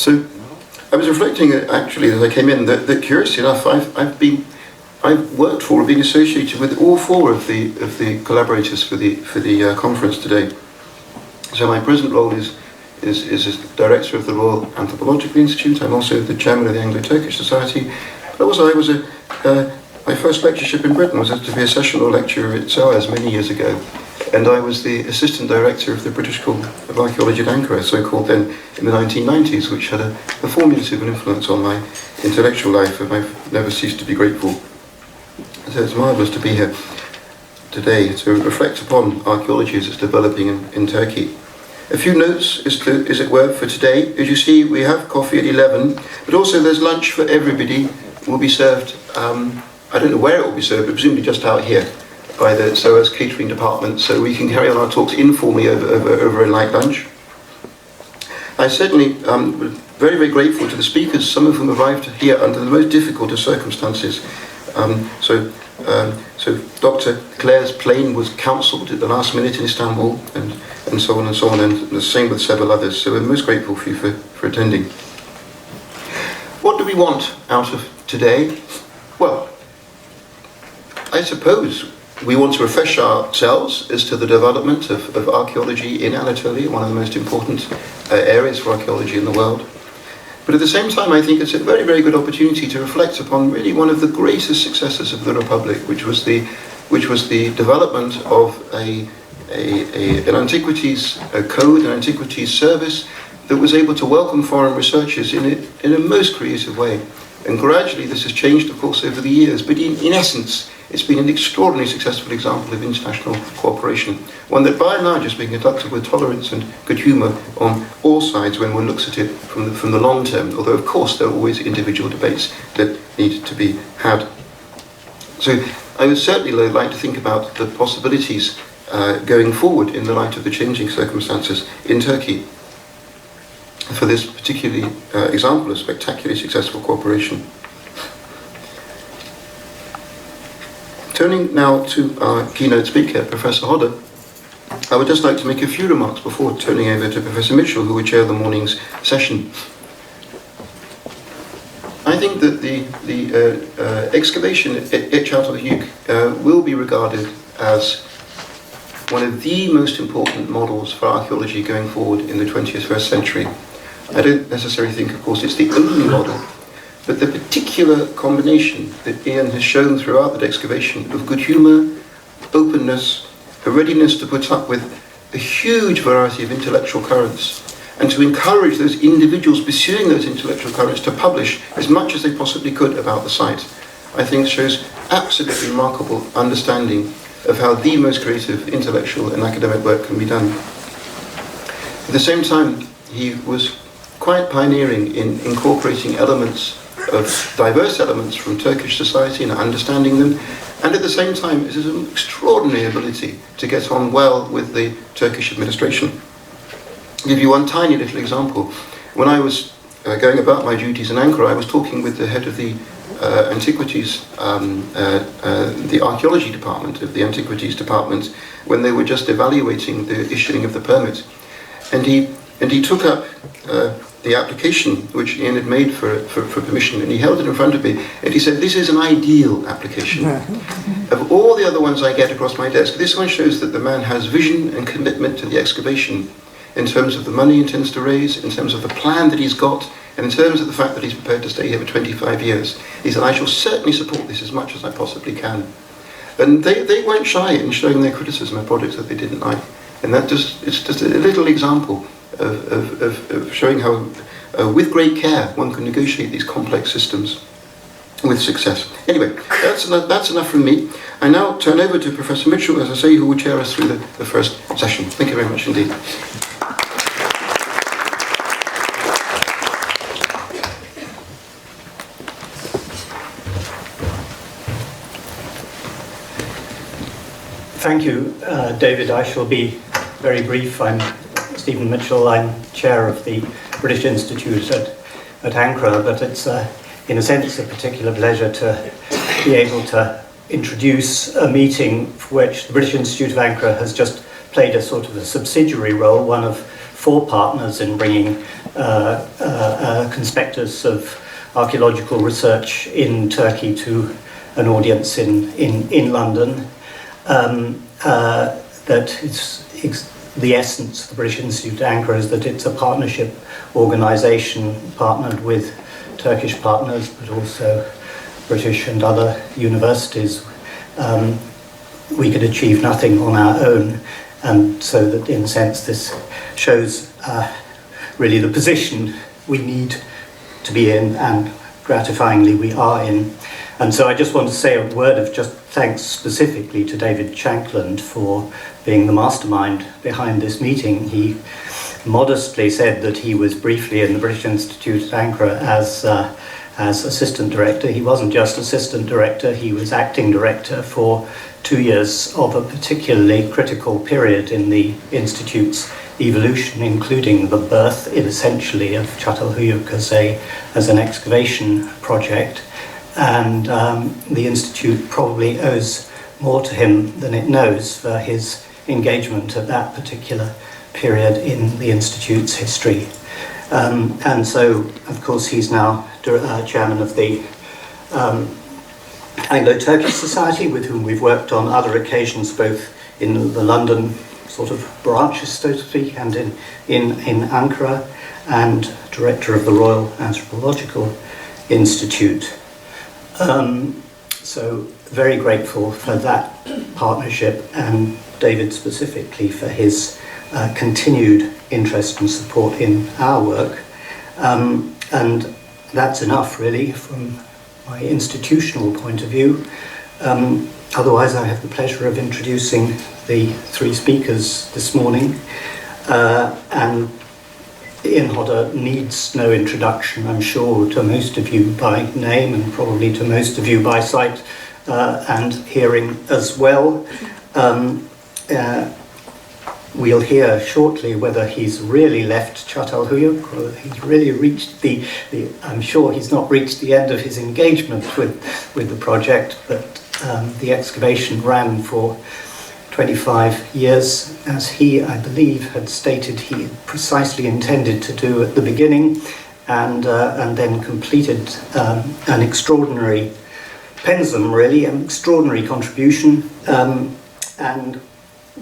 So I was reflecting actually as I came in that curiously enough I've worked for or been associated with all four of the collaborators for the conference today. So my present role is as director of the Royal Anthropological Institute. I'm also the chairman of the Anglo-Turkish Society. But also my first lectureship in Britain was to be a sessional lecturer at SOAS many years ago. And I was the assistant director of the British School of Archaeology at Ankara, so-called then in the 1990s, which had a formative influence on my intellectual life, and I've never ceased to be grateful. So it's marvellous to be here today to reflect upon archaeology as it's developing in Turkey. A few notes, as it were, for today. As you see, we have coffee at 11, but also there's lunch for everybody. It will be served, I don't know where it will be served, but presumably just out here by the SOAS catering department, so we can carry on our talks informally over a light lunch. I certainly very, very grateful to the speakers, some of whom arrived here under the most difficult of circumstances. So Dr. Claire's plane was cancelled at the last minute in Istanbul, and so on and so on, and the same with several others. So we're most grateful for you for attending. What do we want out of today? Well, I suppose we want to refresh ourselves as to the development of archaeology in Anatolia, one of the most important areas for archaeology in the world. But at the same time, I think it's a very, very good opportunity to reflect upon really one of the greatest successes of the Republic, which was the development of an antiquities code, an antiquities service that was able to welcome foreign researchers in a most creative way. And gradually this has changed, of course, over the years, but in essence, it's been an extraordinarily successful example of international cooperation, one that by and large has been conducted with tolerance and good humour on all sides when one looks at it from the long term, although of course there are always individual debates that need to be had. So I would certainly like to think about the possibilities going forward in the light of the changing circumstances in Turkey for this particularly example of spectacularly successful cooperation. Turning now to our keynote speaker, Professor Hodder, I would just like to make a few remarks before turning over to Professor Mitchell, who will chair the morning's session. I think that the excavation at Çatalhöyük will be regarded as one of the most important models for archaeology going forward in the 21st century. I don't necessarily think, of course, it's the only model, but the particular combination that Ian has shown throughout that excavation of good humour, openness, a readiness to put up with a huge variety of intellectual currents, and to encourage those individuals pursuing those intellectual currents to publish as much as they possibly could about the site, I think shows absolutely remarkable understanding of how the most creative intellectual and academic work can be done. At the same time, he was quite pioneering in incorporating elements of diverse elements from Turkish society and understanding them, and at the same time it is an extraordinary ability to get on well with the Turkish administration. I'll give you one tiny little example. When I was going about my duties in Ankara, I was talking with the head of the antiquities, the archaeology department of the antiquities department, when they were just evaluating the issuing of the permit, and he took up the application which Ian had made for permission, and he held it in front of me, and he said, "This is an ideal application. Of all the other ones I get across my desk, this one shows that the man has vision and commitment to the excavation in terms of the money he intends to raise, in terms of the plan that he's got, and in terms of the fact that he's prepared to stay here for 25 years. He said, I shall certainly support this as much as I possibly can." And they weren't shy in showing their criticism of projects that they didn't like. And it's just a little example of showing how, with great care, one can negotiate these complex systems with success. Anyway, that's enough from me. I now turn over to Professor Mitchell, as I say, who will chair us through the first session. Thank you very much indeed. Thank you, David. I shall be very brief. I'm Stephen Mitchell. I'm chair of the British Institute at Ankara, but it's in a sense a particular pleasure to be able to introduce a meeting for which the British Institute of Ankara has just played a sort of a subsidiary role, one of for partners in bringing a conspectus of archaeological research in Turkey to an audience in London. That the essence of the British Institute at Ankara is that it's a partnership organisation partnered with Turkish partners, but also British and other universities. We could achieve nothing on our own, and so that in a sense this shows really the position we need to be in, and gratifyingly we are in. And so I just want to say a word of just thanks specifically to David Shankland for being the mastermind behind this meeting. He modestly said that he was briefly in the British Institute at Ankara as assistant director. He wasn't just assistant director, he was acting director for 2 years of a particularly critical period in the Institute's evolution, including the birth, essentially, of Çatalhöyük as an excavation project. And the Institute probably owes more to him than it knows for his engagement at that particular period in the Institute's history. And so, of course, he's now chairman of the Anglo-Turkish Society, with whom we've worked on other occasions, both in the London sort of branches, so to speak, and in Ankara, and director of the Royal Anthropological Institute. So very grateful for that partnership, and David specifically for his continued interest and support in our work. And that's enough really from my institutional point of view. Otherwise, I have the pleasure of introducing the three speakers this morning. And Ian Hodder needs no introduction, I'm sure, to most of you by name, and probably to most of you by sight and hearing as well. We'll hear shortly whether he's really left Çatalhöyük, or he's really reached I'm sure he's not reached the end of his engagement with the project, but the excavation ran for 25 years, as he, I believe, had stated he precisely intended to do at the beginning, and then completed an extraordinary pensum, really, an extraordinary contribution. And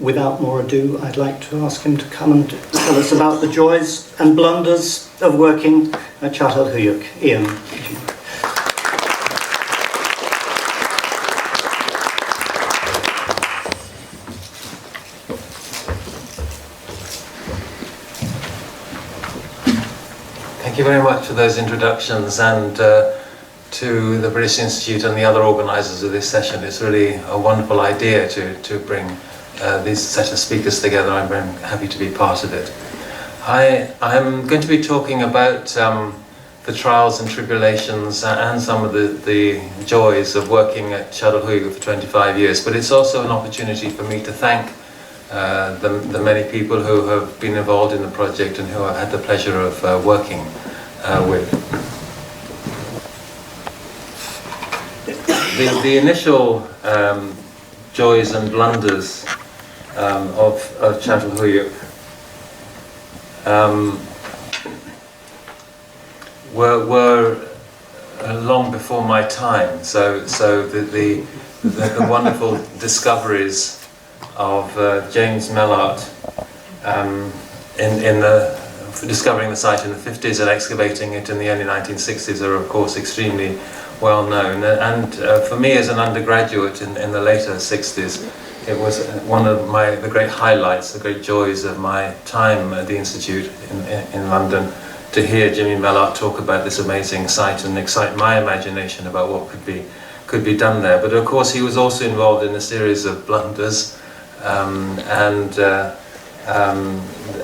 without more ado, I'd like to ask him to come and tell us about the joys and blunders of working at Çatalhöyük. Ian. Thank you very much for those introductions, and to the British Institute and the other organisers of this session. It's really a wonderful idea to bring these set of speakers together. I'm very happy to be part of it. I'm going to be talking about the trials and tribulations and some of the joys of working at Çatalhöyük for 25 years, but it's also an opportunity for me to thank the many people who have been involved in the project and who I've had the pleasure of working with. The initial joys and blunders of Çatalhöyük were long before my time. So the wonderful discoveries of James Mellaart discovering the site in the 50s and excavating it in the early 1960s are of course extremely well known. And for me as an undergraduate in the later 60s, it was one of the great highlights, the great joys of my time at the Institute in London, to hear Jimmy Mellaart talk about this amazing site and excite my imagination about what could be done there. But of course he was also involved in a series of blunders,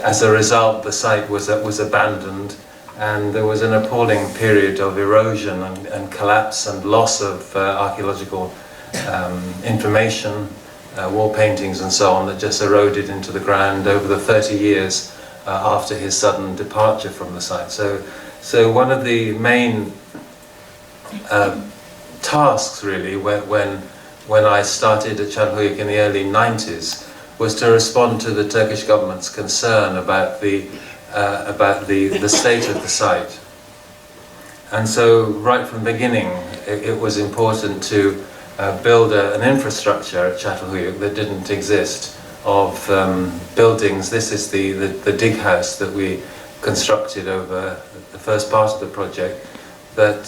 as a result the site was abandoned, and there was an appalling period of erosion and collapse and loss of archaeological information, wall paintings and so on, that just eroded into the ground over the 30 years after his sudden departure from the site. So one of the main tasks really when I started at Çatalhöyük in the early 90s was to respond to the Turkish government's concern about the about the state of the site. And so right from the beginning it was important to build an infrastructure at Çatalhöyük that didn't exist, of buildings. This is the dig house that we constructed over the first part of the project, that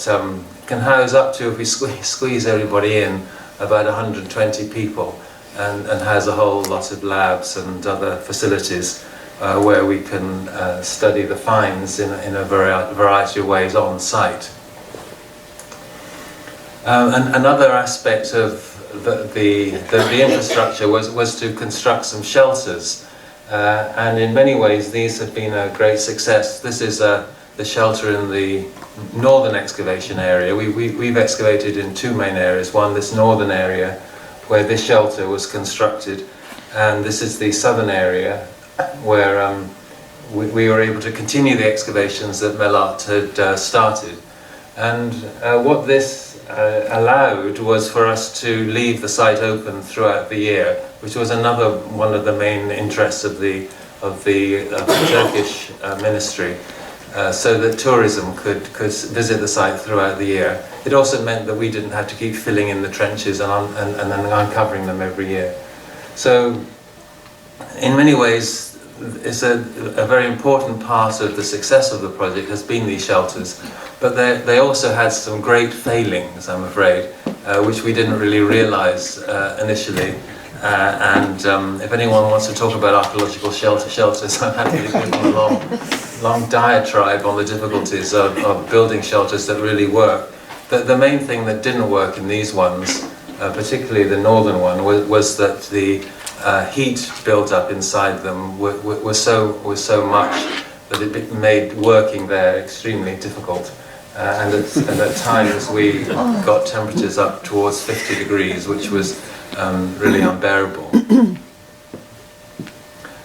can house up to, if we squeeze everybody in, about 120 people, and has a whole lot of labs and other facilities where we can study the finds in a variety of ways on site. And another aspect of the infrastructure was to construct some shelters, and in many ways these have been a great success. This is the shelter in the northern excavation area. We've excavated in two main areas. One, this northern area where this shelter was constructed, and this is the southern area where we were able to continue the excavations that Mellaart had started. And what this allowed was for us to leave the site open throughout the year, which was another one of the main interests of the Turkish ministry, so that tourism could visit the site throughout the year. It also meant that we didn't have to keep filling in the trenches and then uncovering them every year. So in many ways it's a very important part of the success of the project has been these shelters, but they also had some great failings, I'm afraid, which we didn't really realise initially. If anyone wants to talk about archaeological shelters, I'm happy to give them a long diatribe on the difficulties of building shelters that really work. The main thing that didn't work in these ones, particularly the northern one, was that the heat built up inside them was so much that it made working there extremely difficult. And at times we got temperatures up towards 50 degrees, which was really unbearable.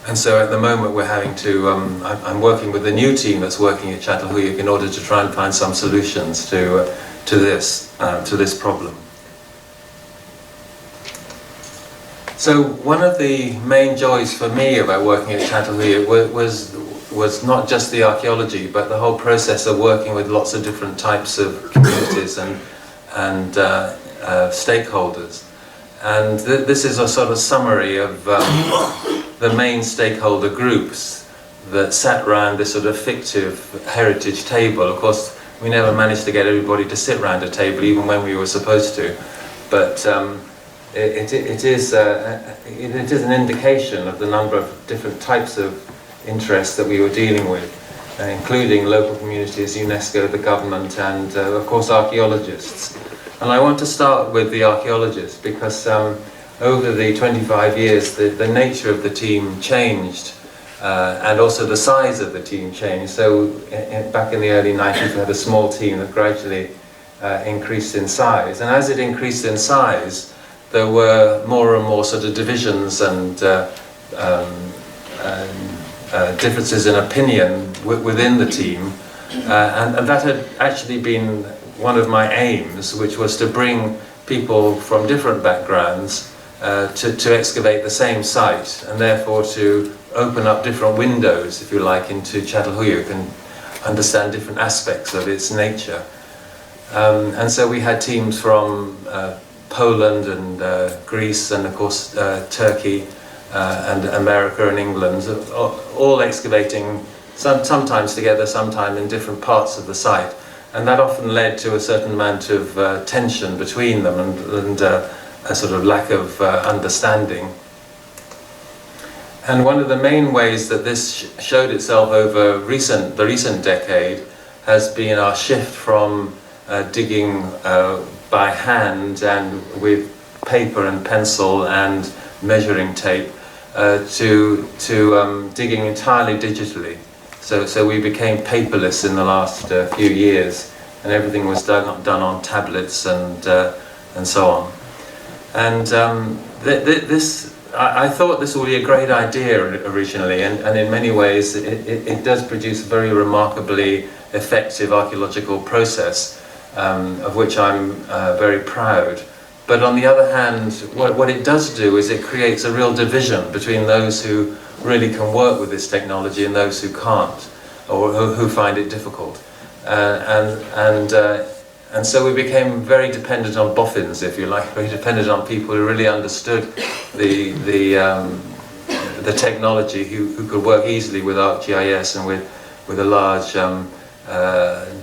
And so at the moment we're having to, I'm working with the new team that's working at Çatalhöyük in order to try and find some solutions to this problem. So one of the main joys for me about working at Çatalhöyük was not just the archaeology, but the whole process of working with lots of different types of communities and stakeholders. And this is a sort of summary of the main stakeholder groups that sat around this sort of fictive heritage table. Of course, we never managed to get everybody to sit around a table, even when we were supposed to. But it is an indication of the number of different types of interests that we were dealing with, including local communities, UNESCO, the government, and of course archaeologists. And I want to start with the archaeologists because over the 25 years the nature of the team changed, and also the size of the team changed. So back in the early 90s we had a small team that gradually increased in size, and as it increased in size there were more and more sort of divisions and differences in opinion within the team, and that had actually been one of my aims, which was to bring people from different backgrounds to excavate the same site, and therefore to open up different windows, if you like, into Çatalhöyük and understand different aspects of its nature. And so we had teams from Poland and Greece and of course Turkey and America and England, all excavating sometimes together, sometimes in different parts of the site. And that often led to a certain amount of tension between them and a sort of lack of understanding. And one of the main ways that this showed itself over the recent decade has been our shift from digging by hand and with paper and pencil and measuring tape to digging entirely digitally. So we became paperless in the last few years, and everything was done on tablets and so on. And I thought this would be a great idea originally, and in many ways it does produce a very remarkably effective archaeological process, of which I'm very proud. But on the other hand, what it does do is it creates a real division between those who really can work with this technology and those who can't, or who find it difficult. And so we became very dependent on boffins, if you like, very dependent on people who really understood the technology, who could work easily with ArcGIS and with a large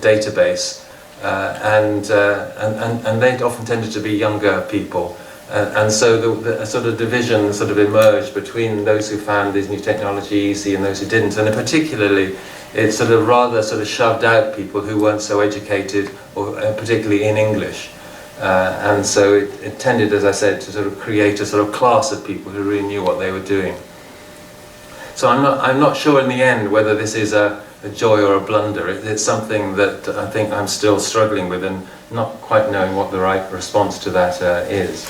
database. And they often tended to be younger people. And so the sort of division sort of emerged between those who found this new technology easy and those who didn't. And particularly, it sort of rather sort of shoved out people who weren't so educated, or particularly in English. And so it tended, as I said, to sort of create a sort of class of people who really knew what they were doing. So I'm not sure in the end whether this is a joy or a blunder. It's something that I think I'm still struggling with and not quite knowing what the right response to that is.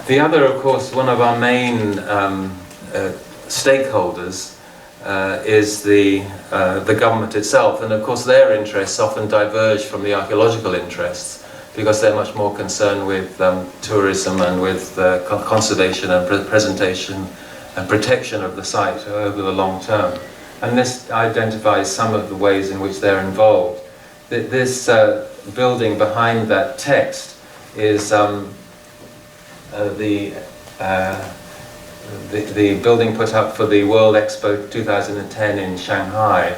The other, of course, one of our main stakeholders is the government itself, and of course their interests often diverge from the archaeological interests, because they're much more concerned with tourism and with conservation and presentation and protection of the site over the long term. And this identifies some of the ways in which they're involved. This building behind that text is the building put up for the World Expo 2010 in Shanghai,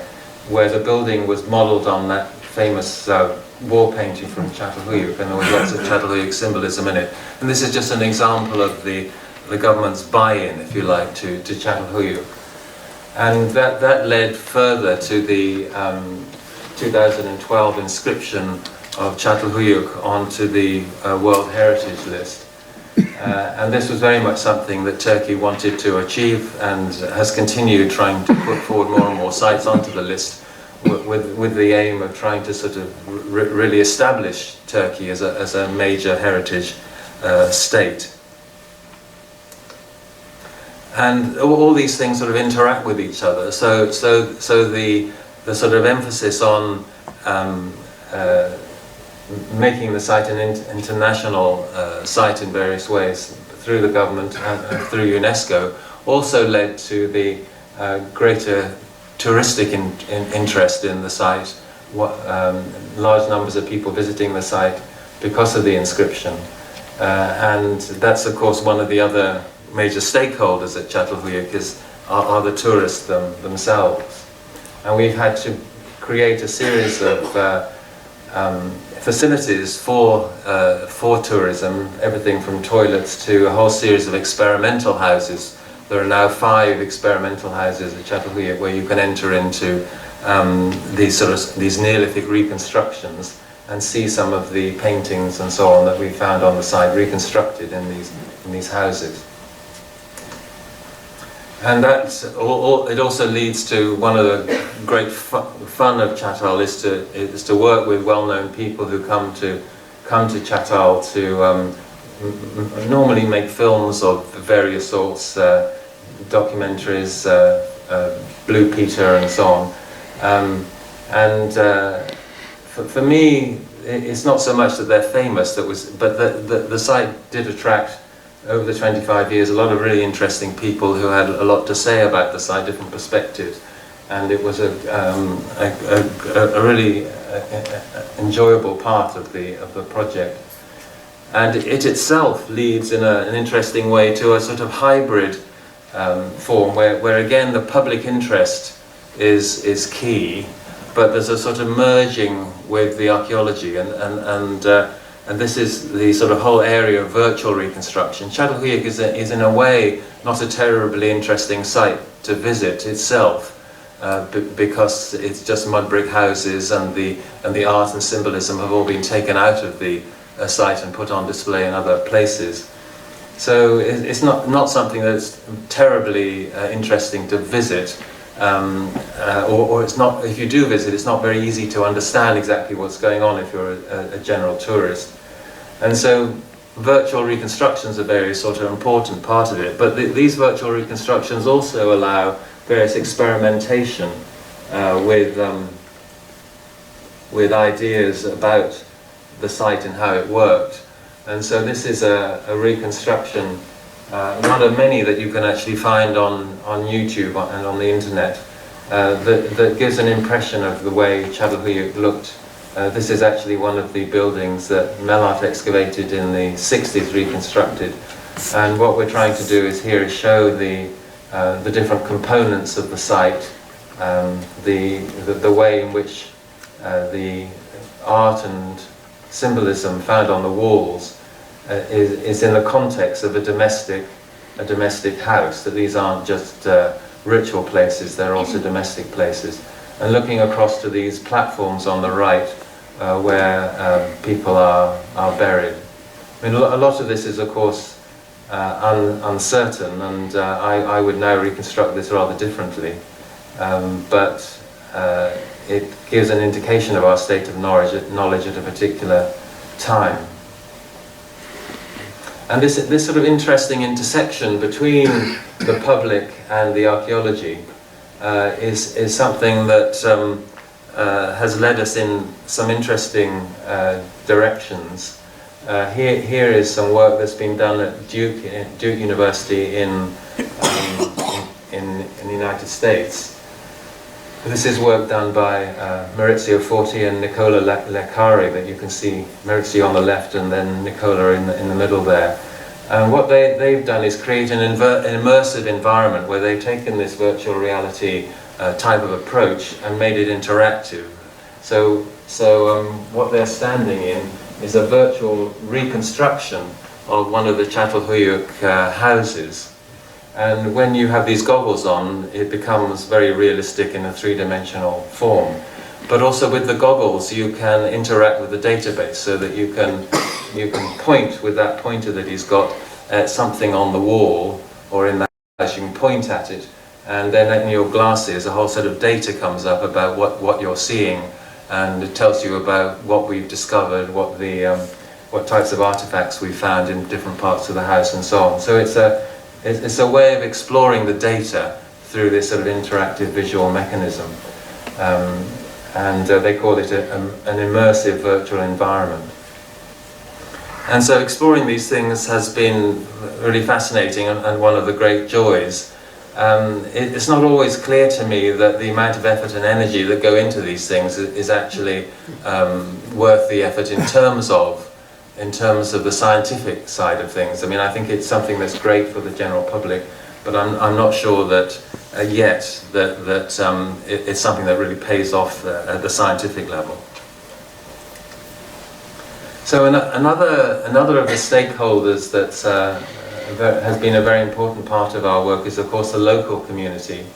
where the building was modelled on that famous wall painting from Çatalhöyük, and there was lots of Çatalhöyük symbolism in it. And this is just an example of the government's buy-in, if you like, to Çatalhöyük. And that led further to the 2012 inscription of Çatalhöyük onto the World Heritage List. And this was very much something that Turkey wanted to achieve, and has continued trying to put forward more and more sites onto the list, with the aim of trying to sort of really establish Turkey as a major heritage state. And all these things sort of interact with each other. So the sort of emphasis on making the site an international site in various ways through the government and through UNESCO also led to the greater touristic interest in the site. Large numbers of people visiting the site because of the inscription. And that's of course one of the other major stakeholders at Çatalhöyük are the tourists themselves. And we've had to create a series of facilities for tourism, everything from toilets to a whole series of experimental houses. There are now 5 experimental houses at Çatalhöyük where you can enter into these Neolithic reconstructions and see some of the paintings and so on that we found on the site reconstructed in these houses. And that it also leads to one of the great fun of Çatal is to work with well-known people who come to Çatal to normally make films of various sorts, documentaries, Blue Peter and so on. For me, it's not so much that they're famous, but the site did attract, over the 25 years, a lot of really interesting people who had a lot to say about the site, different perspectives, and it was a really enjoyable part of the project. And it itself leads in an interesting way to a sort of hybrid form, where again the public interest is key, but there's a sort of merging with the archaeology, and this is the sort of whole area of virtual reconstruction. Çatalhöyük is in a way not a terribly interesting site to visit itself, because it's just mud brick houses, and the art and symbolism have all been taken out of the site and put on display in other places. So it's not something that's terribly interesting to visit, or it's not. If you do visit, it's not very easy to understand exactly what's going on if you're a general tourist. And so virtual reconstructions are very sort of important part of it, but these virtual reconstructions also allow various experimentation with ideas about the site and how it worked. And so this is a reconstruction one of many that you can actually find on YouTube and on the internet, that gives an impression of the way Çatalhöyük looked. This is actually one of the buildings that Mellaart excavated in the 60s, reconstructed. And what we're trying to do is show the different components of the site, the way in which the art and symbolism found on the walls is in the context of a domestic house, that these aren't just ritual places, they're also domestic places. And looking across to these platforms on the right, where people are buried. I mean, a lot of this is, of course, uncertain, and I would now reconstruct this rather differently. But it gives an indication of our state of knowledge at a particular time. And this sort of interesting intersection between the public and the archaeology is something that has led us in some interesting directions. Here is some work that's been done at Duke University in the United States. This is work done by Maurizio Forti and Nicola Leccari, that you can see Maurizio on the left and then Nicola in the middle there. And what they've done is create an immersive environment where they've taken this virtual reality type of approach and made it interactive. So what they're standing in is a virtual reconstruction of one of the Çatalhöyük houses. And when you have these goggles on, it becomes very realistic in a three-dimensional form. But also with the goggles, you can interact with the database, so that you can point with that pointer that he's got at something on the wall or in the house. You can point at it, and then in your glasses, a whole set of data comes up about what you're seeing, and it tells you about what we've discovered, what types of artifacts we found in different parts of the house, and so on. So it's a way of exploring the data through this sort of interactive visual mechanism. And they call it an immersive virtual environment. And so exploring these things has been really fascinating and one of the great joys. It's not always clear to me that the amount of effort and energy that go into these things is actually worth the effort in terms of the scientific side of things. I mean, I think it's something that's great for the general public, but I'm not sure that yet that it's something that really pays off at the scientific level. So another of the stakeholders that has been a very important part of our work is, of course, the local community,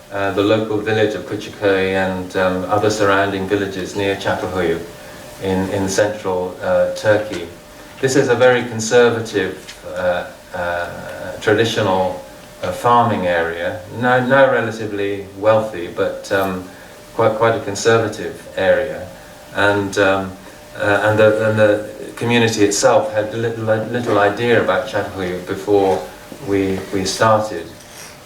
the local village of Küçükköy and other surrounding villages near Çatalhöyük in central Turkey. This is a very conservative, traditional farming area, now relatively wealthy, but quite a conservative area, and the community itself had little idea about Çatalhöyük before we started,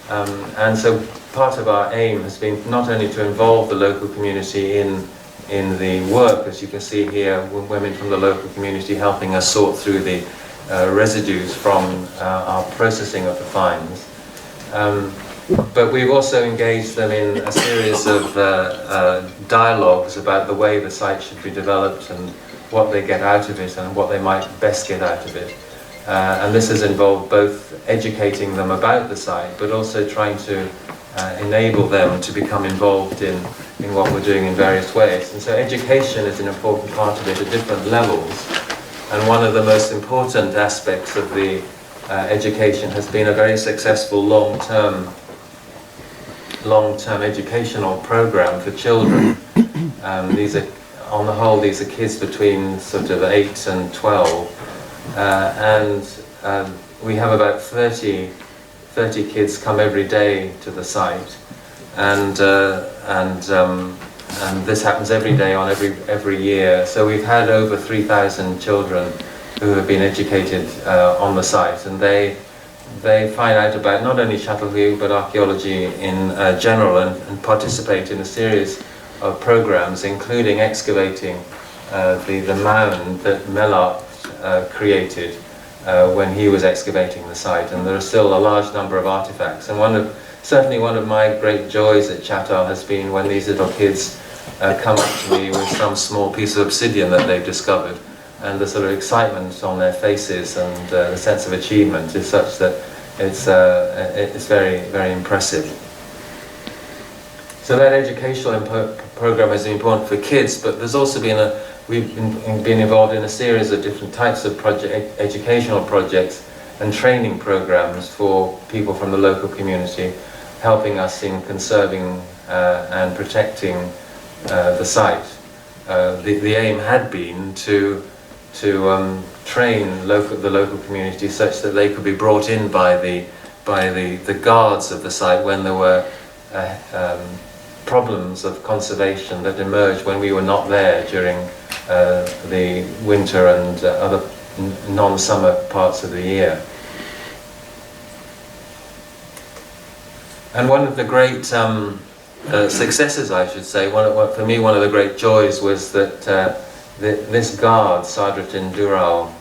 and so part of our aim has been not only to involve the local community in the work, as you can see here, women from the local community helping us sort through the residues from our processing of the finds. But we've also engaged them in a series of dialogues about the way the site should be developed and what they get out of it and what they might best get out of it. And this has involved both educating them about the site, but also trying to enable them to become involved in what we're doing in various ways. And so education is an important part of it at different levels. And one of the most important aspects of the education has been a very successful long-term educational program for children. These are, on the whole, these are kids between sort of 8 and 12, and we have about 30 kids come every day to the site, and this happens every day on every year. So we've had over 3,000 children who have been educated on the site, and they find out about not only Çatalhöyük but archaeology in general, and participate in a series of programs, including excavating the mound that Mellaart created when he was excavating the site, and there are still a large number of artifacts. And certainly one of my great joys at Çatal has been when these little kids come up to me with some small piece of obsidian that they've discovered, and the sort of excitement on their faces and the sense of achievement is such that it's very, very impressive. So that educational program is important for kids, but there's also been we've been involved in a series of different types of educational projects and training programs for people from the local community, helping us in conserving and protecting the site. The aim had been to train the local community such that they could be brought in by the guards of the site when there were problems of conservation that emerged when we were not there during the winter and other non-summer parts of the year. And one of the great successes, I should say, for me one of the great joys was that this guard, Sadrettin Dural,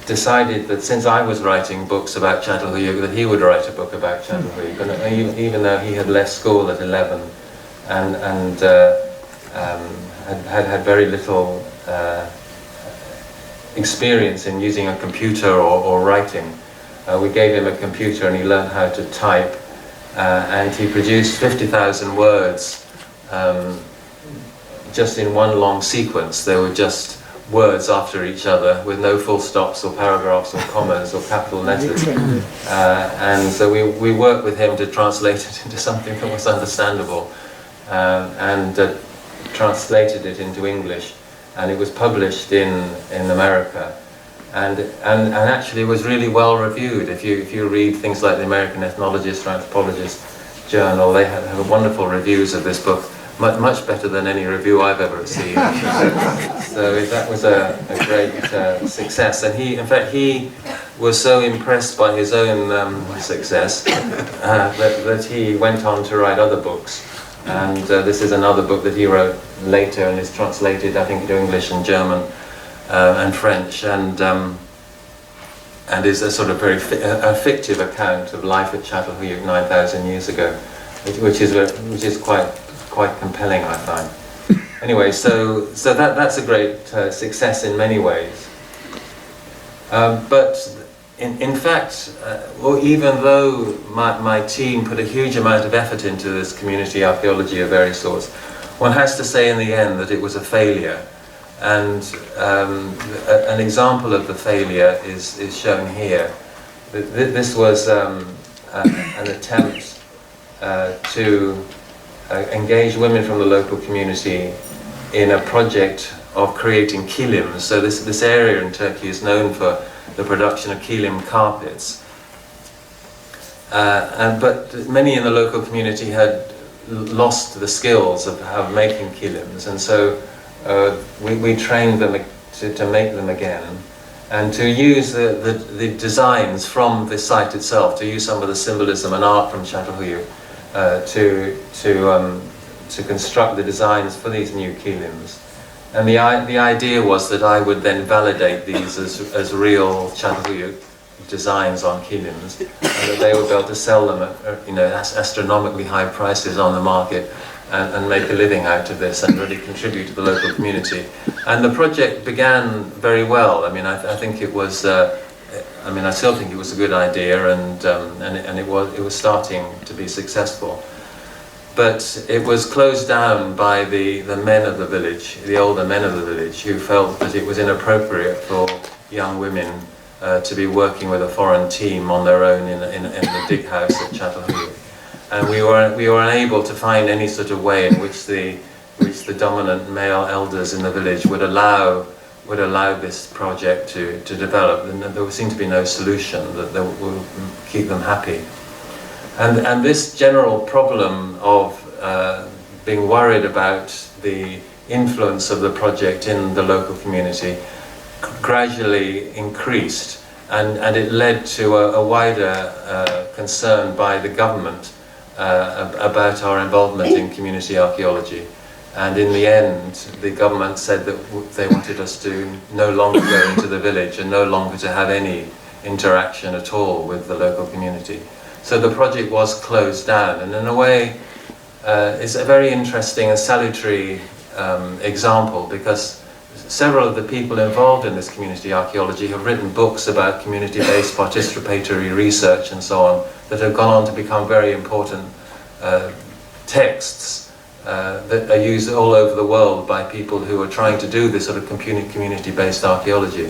decided that since I was writing books about Çatalhöyük, that he would write a book about Çatalhöyük. And even though he had left school at 11 and had very little experience in using a computer or writing, we gave him a computer and he learned how to type, and he produced 50,000 words just in one long sequence. They were just words after each other with no full stops or paragraphs or commas or capital letters. And so we worked with him to translate it into something that was understandable, and translated it into English, and it was published in America. And actually was really well reviewed. If you read things like the American Ethnologist or Anthropologist Journal, they have wonderful reviews of this book, much better than any review I've ever seen. So that was a great success. And he was so impressed by his own success that he went on to write other books. And this is another book that he wrote later and is translated, I think, into English and German and French, and is a sort of very a fictive account of life at Çatalhöyük 9,000 years ago, which is quite compelling, I find. Anyway, so that's a great success in many ways. But in fact, even though my team put a huge amount of effort into this community archaeology of various sorts, one has to say in the end that it was a failure. And an example of the failure is shown here. This was an attempt to engage women from the local community in a project of creating kilims. So this area in Turkey is known for the production of kilim carpets. But many in the local community had lost the skills of making kilims, and so we trained them to make them again, and to use the designs from the site itself, to use some of the symbolism and art from Çatalhöyük to construct the designs for these new kilims. And the idea was that I would then validate these as real Çatalhöyük designs on kilims, and that they would be able to sell them at astronomically high prices on the market, and make a living out of this and really contribute to the local community. And the project began very well. I mean, I think it was. I still think it was a good idea, and it was starting to be successful. But it was closed down by the men of the village, the older men of the village, who felt that it was inappropriate for young women to be working with a foreign team on their own in the dig house at Çatalhöyük. And we were unable to find any sort of way in which the dominant male elders in the village would allow this project to develop. And there seemed to be no solution that would keep them happy. And this general problem of being worried about the influence of the project in the local community gradually increased, and it led to a wider concern by the government about our involvement in community archaeology. And in the end, the government said that they wanted us to no longer go into the village and no longer to have any interaction at all with the local community. So the project was closed down, and in a way, it's a very interesting and salutary example, because several of the people involved in this community archaeology have written books about community-based participatory research and so on that have gone on to become very important texts that are used all over the world by people who are trying to do this sort of community-based archaeology.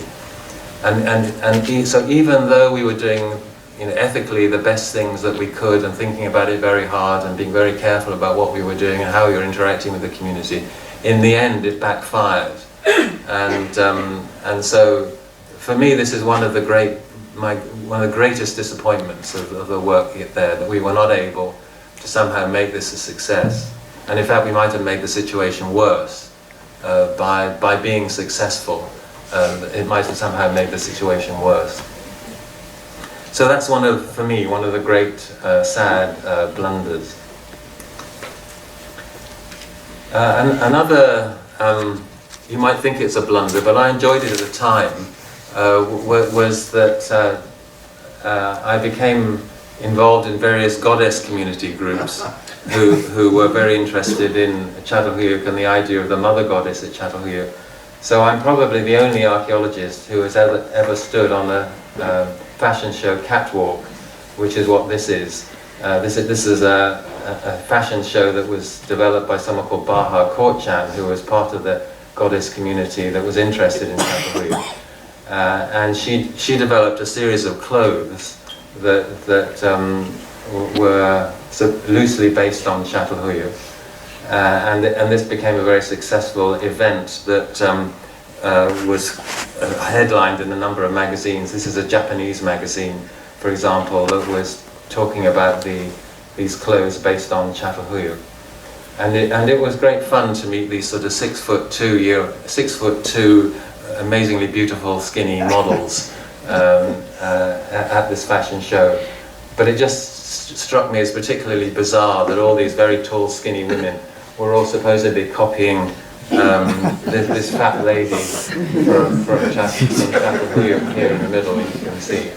So even though we were doing, ethically the best things that we could and thinking about it very hard and being very careful about what we were doing and how we were interacting with the community, in the end it backfired. And so for me this is one of the greatest disappointments of the work there, that we were not able to somehow make this a success. And in fact we might have made the situation worse by being successful. It might have somehow made the situation worse. So that's for me, one of the great sad blunders. Another, you might think it's a blunder, but I enjoyed it at the time, was that I became involved in various goddess community groups who were very interested in Çatalhöyük and the idea of the mother goddess at Çatalhöyük. So I'm probably the only archaeologist who has ever stood on a fashion show catwalk, which is what this is. This is a fashion show that was developed by someone called Baha Korçan, who was part of the goddess community that was interested in Çatalhöyük. And she developed a series of clothes that were loosely based on Çatalhöyük. And this became a very successful event that was headlined in a number of magazines. This is a Japanese magazine, for example, that was talking about these clothes based on Çatalhöyük. And it was great fun to meet these sort of 6'2", amazingly beautiful skinny models at this fashion show. But it just struck me as particularly bizarre that all these very tall skinny women were all supposedly copying this fat lady from Çatalhöyük here in the middle, you can see.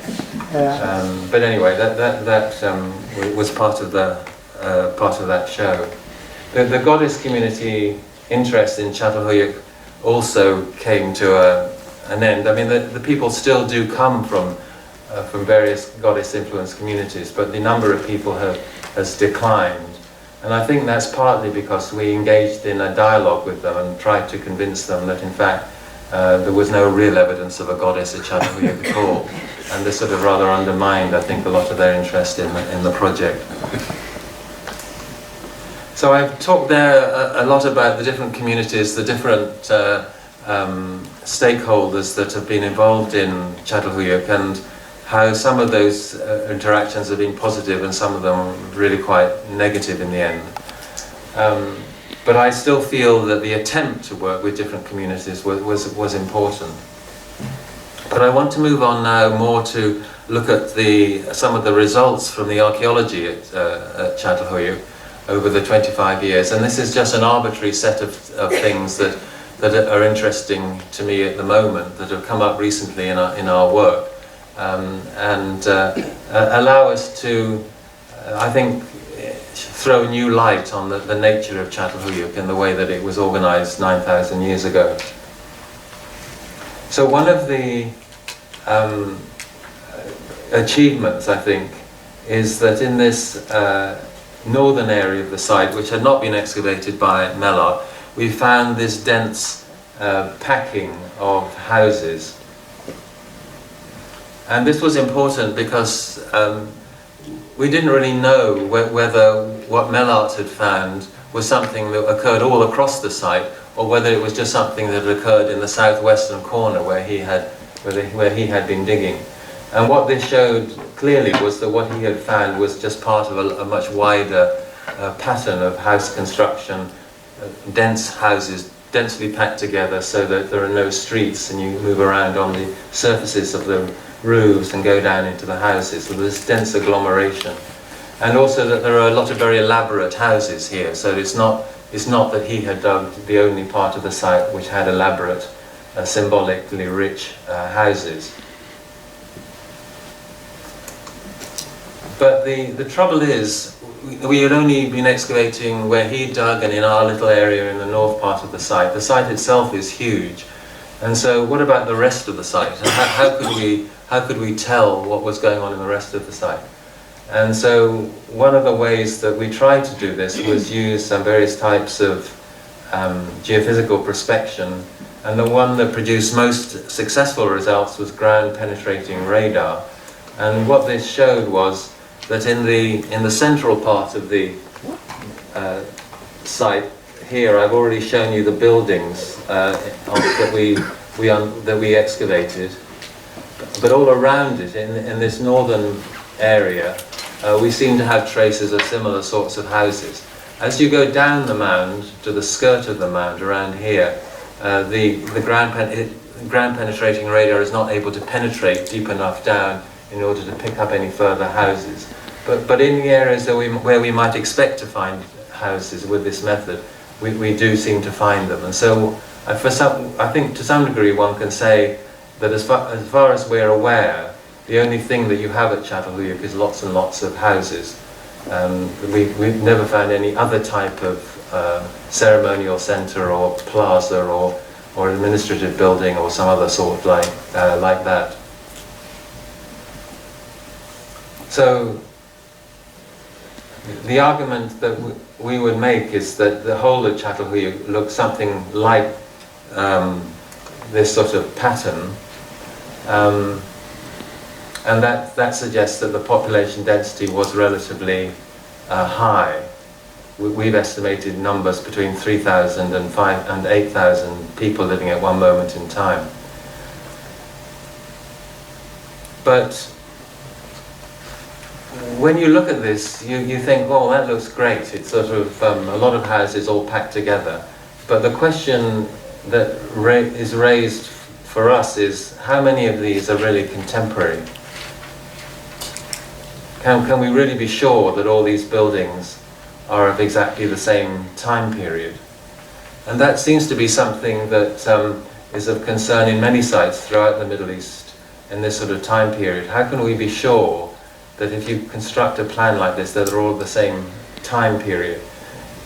But anyway, that was part of that show. The goddess community interest in Çatalhöyük also came to an end. I mean, the people still do come from various goddess-influenced communities, but the number of people has declined. And I think that's partly because we engaged in a dialogue with them and tried to convince them that, in fact, there was no real evidence of a goddess at Çatalhöyük at all. And this sort of rather undermined, I think, a lot of their interest in the project. So I've talked there a lot about the different communities, the different stakeholders that have been involved in Çatalhöyük, and how some of those interactions have been positive and some of them really quite negative in the end. But I still feel that the attempt to work with different communities was important. But I want to move on now more to look at some of the results from the archaeology at Çatalhöyük over the 25 years. And this is just an arbitrary set of things that are interesting to me at the moment, that have come up recently in our work. And allow us to, I think, throw new light on the nature of Çatalhöyük and the way that it was organized 9,000 years ago. So one of the achievements, I think, is that in this northern area of the site, which had not been excavated by Mellaart, we found this dense packing of houses. And this was important because we didn't really know whether what Mellaart had found was something that occurred all across the site, or whether it was just something that occurred in the southwestern corner where he had been digging. And what this showed clearly was that what he had found was just part of a much wider pattern of house construction, dense houses, densely packed together so that there are no streets and you move around on the surfaces of the roofs and go down into the houses, so this dense agglomeration. And also that there are a lot of very elaborate houses here, so it's not it's not that he had dug the only part of the site which had elaborate, symbolically rich houses. But the trouble is, we had only been excavating where he dug and in our little area in the north part of the site. The site itself is huge. And so what about the rest of the site? How could we tell what was going on in the rest of the site? And so one of the ways that we tried to do this was use some various types of geophysical prospection, and the one that produced most successful results was ground penetrating radar. And what this showed was that in the central part of the site here, I've already shown you the buildings that we excavated, but all around it in this northern area, we seem to have traces of similar sorts of houses. As you go down the mound to the skirt of the mound around here, the ground penetrating radar is not able to penetrate deep enough down in order to pick up any further houses. But in the areas that where we might expect to find houses with this method, we do seem to find them. And so I think to some degree one can say that as far as we're aware, the only thing that you have at Çatalhöyük is lots and lots of houses. We've never found any other type of ceremonial centre or plaza or administrative building or some other sort like that. So the argument that we would make is that the whole of Çatalhöyük looks something like this sort of pattern. And that suggests that the population density was relatively high. We've estimated numbers between 3,000 and 8,000 people living at one moment in time. But when you look at this, you think, well, that looks great. It's sort of a lot of houses all packed together. But the question that is raised for us is, how many of these are really contemporary? Can we really be sure that all these buildings are of exactly the same time period? And that seems to be something that is of concern in many sites throughout the Middle East in this sort of time period. How can we be sure that if you construct a plan like this, that they're all the same time period?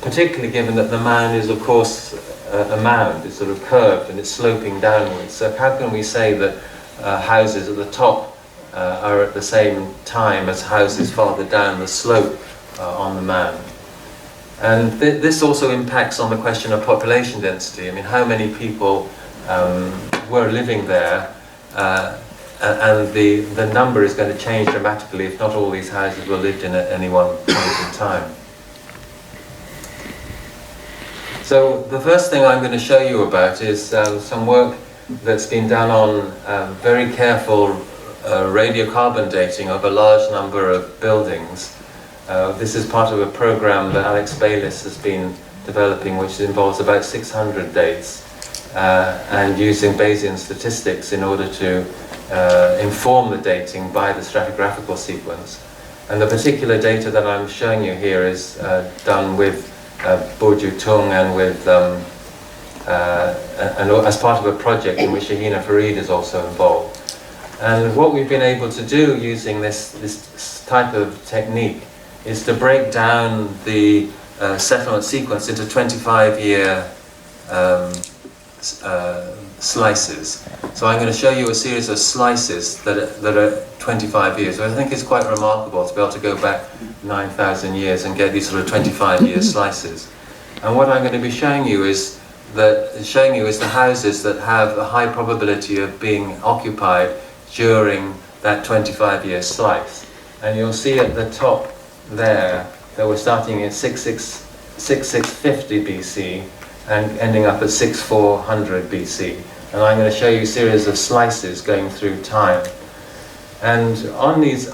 Particularly given that the mound is, of course, a mound. It's sort of curved and it's sloping downwards. So how can we say that houses at the top are at the same time as houses farther down the slope on the mound? And this also impacts on the question of population density. I mean, how many people were living there, and the number is going to change dramatically if not all these houses were lived in at any one point in time. So the first thing I'm going to show you about is some work that's been done on very careful radiocarbon dating of a large number of buildings. This is part of a program that Alex Bayliss has been developing, which involves about 600 dates and using Bayesian statistics in order to inform the dating by the stratigraphical sequence. And the particular data that I'm showing you here is done with Burcu Tung and with and as part of a project in which Shahina Farid is also involved. And what we've been able to do using this type of technique is to break down the settlement sequence into 25-year slices. So I'm going to show you a series of slices that are 25 years. So I think it's quite remarkable to be able to go back 9,000 years and get these sort of 25-year slices. And what I'm going to be showing you is the houses that have a high probability of being occupied during that 25-year slice. And you'll see at the top there that we're starting at 6650 BC and ending up at 6400 BC. And I'm going to show you a series of slices going through time. And on these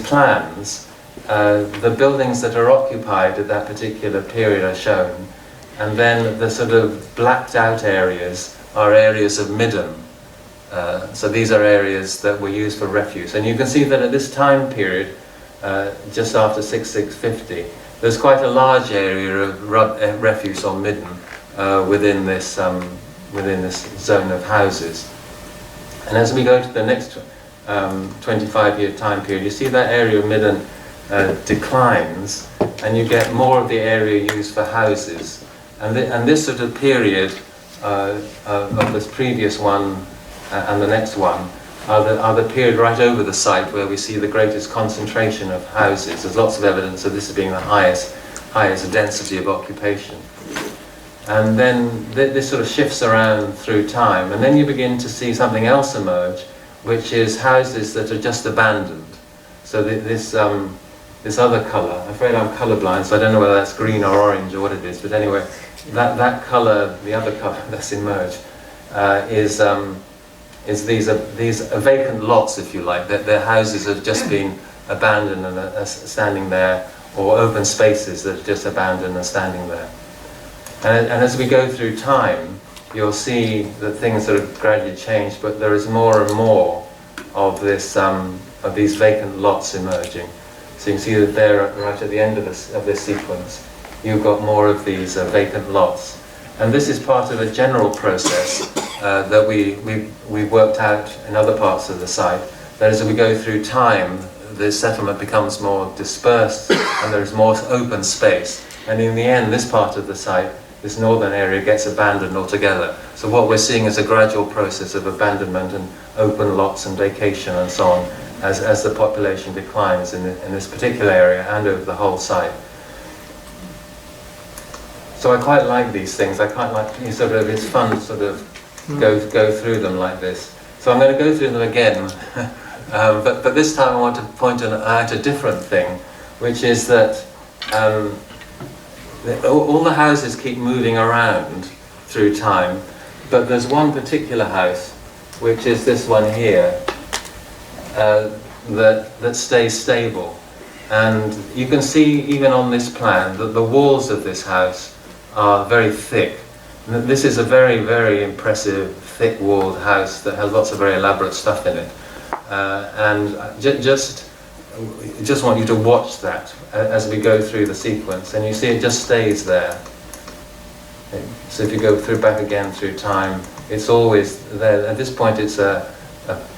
plans, the buildings that are occupied at that particular period are shown, and then the sort of blacked out areas are areas of midden. So these are areas that were used for refuse. And you can see that at this time period, just after 6650, there's quite a large area of refuse or midden within this zone of houses. And as we go to the next 25-year time period, you see that area of midden declines, and you get more of the area used for houses. And this sort of period of this previous one and the next one are the period right over the site where we see the greatest concentration of houses. There's lots of evidence of this as being the highest density of occupation. And then this sort of shifts around through time, and then you begin to see something else emerge, which is houses that are just abandoned. So this other colour, I'm afraid I'm colourblind, so I don't know whether that's green or orange or what it is, but anyway, that colour, the other colour that's emerged, is these vacant lots, if you like, that their houses have just been abandoned and are standing there, or open spaces that are just abandoned and standing there. And as we go through time, you'll see that things sort of gradually change, but there is more and more of this of these vacant lots emerging. So you can see that there, right at the end of this sequence, you've got more of these vacant lots. And this is part of a general process that we worked out in other parts of the site. That as we go through time, the settlement becomes more dispersed and there is more open space. And in the end, this part of the site, this northern area, gets abandoned altogether. So what we're seeing is a gradual process of abandonment and open lots and vacation and so on as the population declines in this particular area and over the whole site. So I quite like these things. I quite like it's fun to sort of go through them like this. So I'm going to go through them again, but this time I want to point out a different thing, which is that all the houses keep moving around through time, but there's one particular house, which is this one here, that stays stable. And you can see even on this plan that the walls of this house are very thick. This is a very, very impressive thick-walled house that has lots of very elaborate stuff in it. And just want you to watch that as we go through the sequence, and you see it just stays there. So if you go back again through time, it's always there. At this point it's a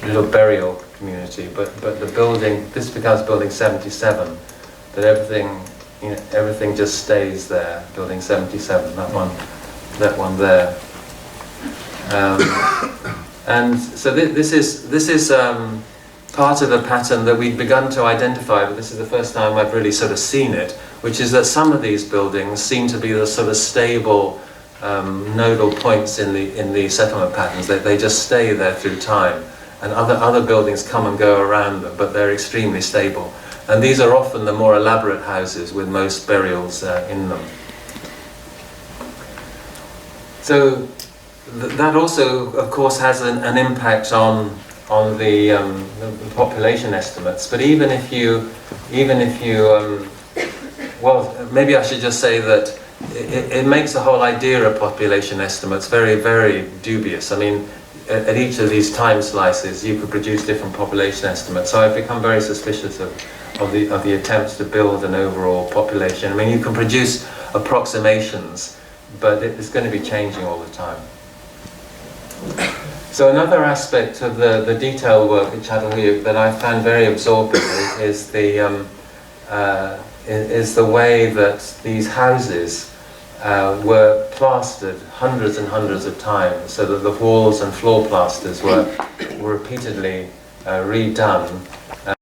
little burial community, but the building, this becomes building 77, but everything just stays there. Building 77, that one there. And so this is part of a pattern that we'd begun to identify, but this is the first time I've really sort of seen it, which is that some of these buildings seem to be the sort of stable nodal points in the settlement patterns. They just stay there through time, and other buildings come and go around them, but they're extremely stable. And these are often the more elaborate houses with most burials in them. So that also, of course, has an impact on the population estimates. But even if you well, maybe I should just say that it makes the whole idea of population estimates very, very dubious. I mean, at each of these time slices, you could produce different population estimates. So I've become very suspicious of the attempts to build an overall population. I mean, you can produce approximations, but it's going to be changing all the time. So another aspect of the detail work at Çatalhöyük that I found very absorbing is the way that these houses were plastered hundreds and hundreds of times, so that the walls and floor plasters were repeatedly redone,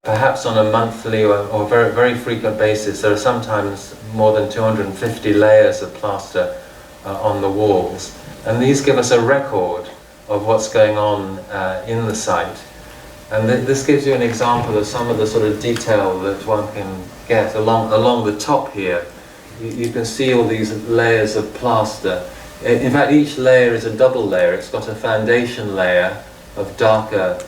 perhaps on a monthly or very, very frequent basis. There are sometimes more than 250 layers of plaster on the walls, and these give us a record of what's going on in the site. And this gives you an example of some of the sort of detail that one can get along the top here. You can see all these layers of plaster. In fact, each layer is a double layer. It's got a foundation layer of darker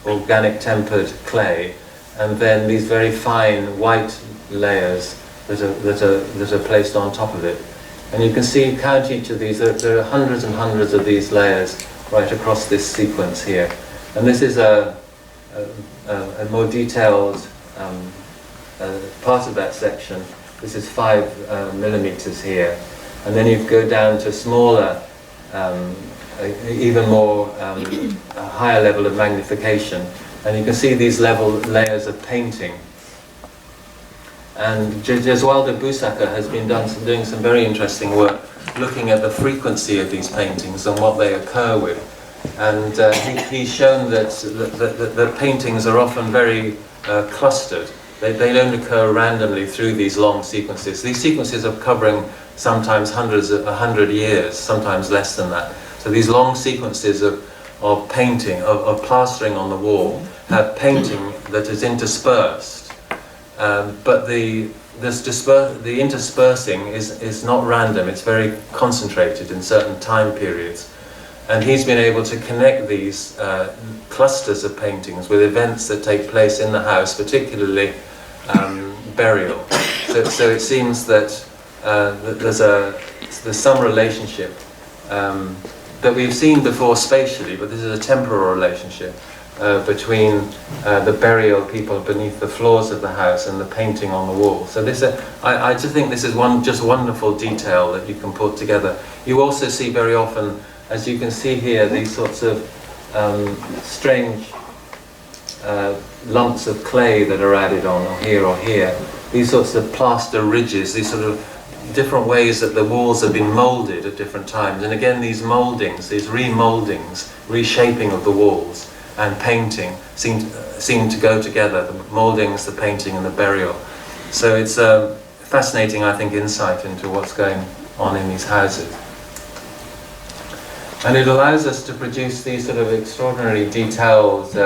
organic tempered clay, and then these very fine white layers that are placed on top of it. And you can see, count each of these, there are hundreds and hundreds of these layers right across this sequence here. And this is a more detailed part of that section, This is 5 millimeters here. And then you go down to smaller, even more a higher level of magnification. And you can see these layers of painting. And Gesualdo Busaka has been doing some very interesting work looking at the frequency of these paintings and what they occur with. And he's shown that the paintings are often very clustered. They don't occur randomly through these long sequences. These sequences are covering sometimes 100 years, sometimes less than that. So these long sequences of painting, of plastering on the wall, have painting that is interspersed. But the interspersing is not random, it's very concentrated in certain time periods. And he's been able to connect these clusters of paintings with events that take place in the house, particularly burial. So it seems that there's some relationship that we've seen before spatially, but this is a temporal relationship between the burial people beneath the floors of the house and the painting on the wall. So this, I just think this is just wonderful detail that you can put together. You also see very often, as you can see here, these sorts of strange lumps of clay that are added on, or here. These sorts of plaster ridges, these sort of different ways that the walls have been moulded at different times. And again, these mouldings, these remouldings, reshaping of the walls and painting seem to go together, the mouldings, the painting and the burial. So it's a fascinating, I think, insight into what's going on in these houses. And it allows us to produce these sort of extraordinarily detailed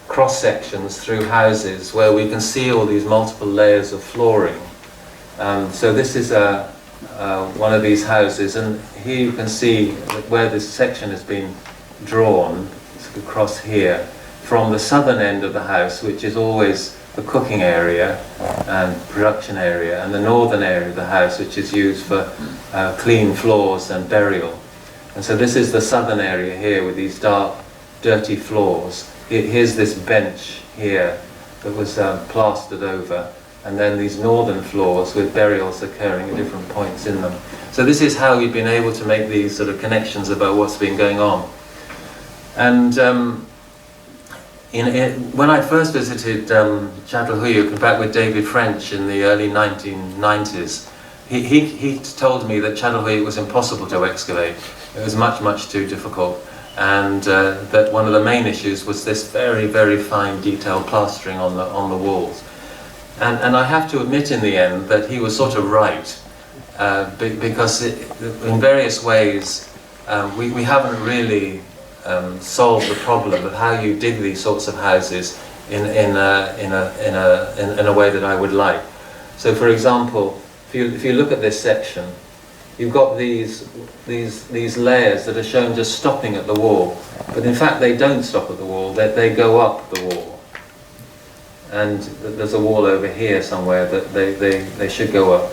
cross-sections through houses where we can see all these multiple layers of flooring. So this is one of these houses, and here you can see where this section has been drawn across here from the southern end of the house, which is always the cooking area and production area, and the northern area of the house, which is used for clean floors and burial. And so this is the southern area here with these dark, dirty floors. Here's this bench here that was plastered over, and then these northern floors with burials occurring at different points in them. So this is how we've been able to make these sort of connections about what's been going on. And when I first visited Çatalhöyük, back with David French in the early 1990s, he told me that Çatalhöyük was impossible to excavate. It was much, much too difficult. And that one of the main issues was this very, very fine detailed plastering on the walls. And I have to admit in the end that he was sort of right, because in various ways we haven't really solved the problem of how you dig these sorts of houses in a way that I would like. So, for example, if you look at this section, you've got these layers that are shown just stopping at the wall, but in fact they don't stop at the wall, they go up the wall. And there's a wall over here somewhere that they should go up.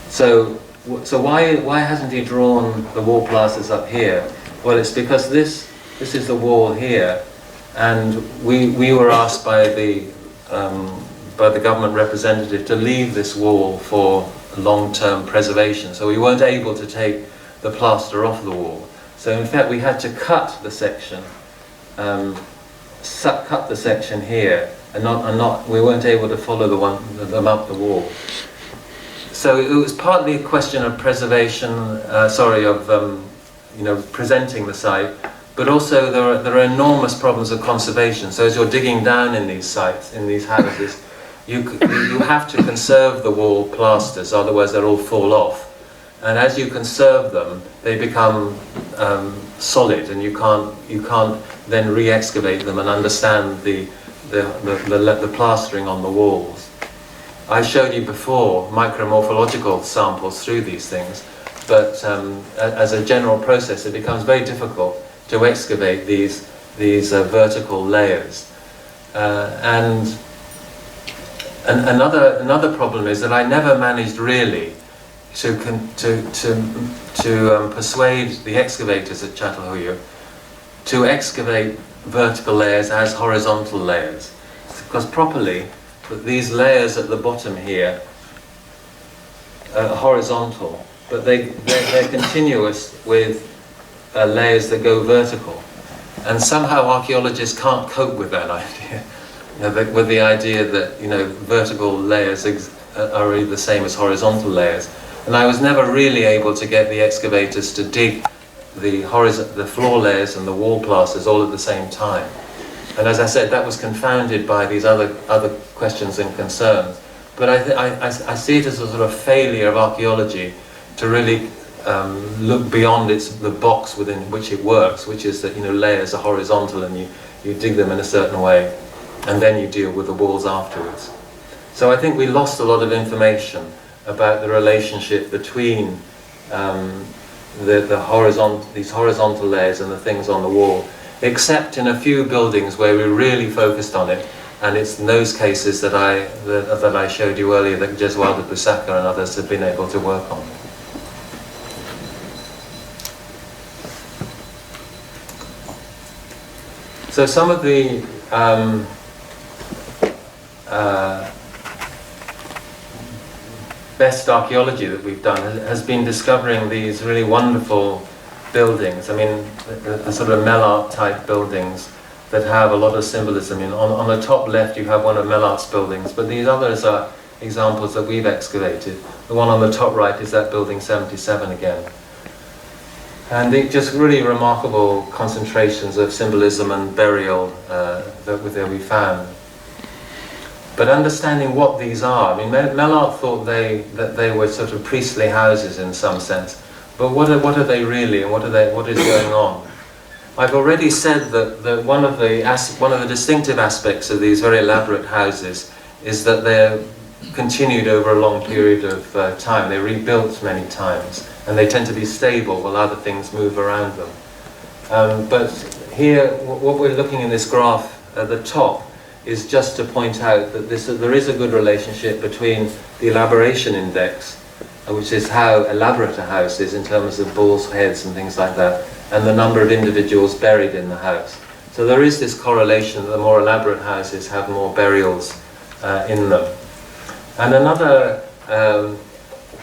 So why hasn't he drawn the wall plasters up here? Well, it's because this is the wall here, and we were asked by the government representative to leave this wall for long-term preservation, so we weren't able to take the plaster off the wall. So in fact we had to cut the section, here, and we weren't able to follow them up the wall. So it was partly a question of preservation, presenting the site, but also there are enormous problems of conservation. So as you're digging down in these sites, in these houses, you have to conserve the wall plasters, otherwise they'll all fall off. And as you conserve them, they become solid, and you can't then re-excavate them and understand the plastering on the walls. I showed you before micromorphological samples through these things, but as a general process, it becomes very difficult to excavate these vertical layers. And another problem is that I never managed really to persuade the excavators at Çatalhöyük to excavate vertical layers as horizontal layers, because properly these layers at the bottom here horizontal, but they're continuous with layers that go vertical. And somehow archaeologists can't cope with that idea, with the idea that vertical layers are really the same as horizontal layers. And I was never really able to get the excavators to dig the floor layers and the wall plasters all at the same time. And as I said, that was confounded by these other questions and concerns. But I see it as a sort of failure of archaeology to really look beyond the box within which it works, which is that layers are horizontal and you dig them in a certain way, and then you deal with the walls afterwards. So I think we lost a lot of information about the relationship between these horizontal layers and the things on the wall, except in a few buildings where we really focused on it, and it's in those cases that I showed you earlier that Jeswaldo Busaka and others have been able to work on. So some of the best archaeology that we've done has been discovering these really wonderful buildings. I mean, the sort of Mellaart type buildings that have a lot of symbolism. On the top left you have one of Mellaart's buildings, but these others are examples that we've excavated. The one on the top right is that building 77 again. And just really remarkable concentrations of symbolism and burial that we found. But understanding what these are, I mean, Mellaart thought that they were sort of priestly houses in some sense. But what are they really, and what is going on? I've already said that one of the distinctive aspects of these very elaborate houses is that they're continued over a long period of time. They're rebuilt many times, and they tend to be stable while other things move around them. But here, what we're looking in this graph at the top is just to point out that there is a good relationship between the elaboration index, which is how elaborate a house is in terms of bulls' heads and things like that, and the number of individuals buried in the house. So there is this correlation that the more elaborate houses have more burials in them. And another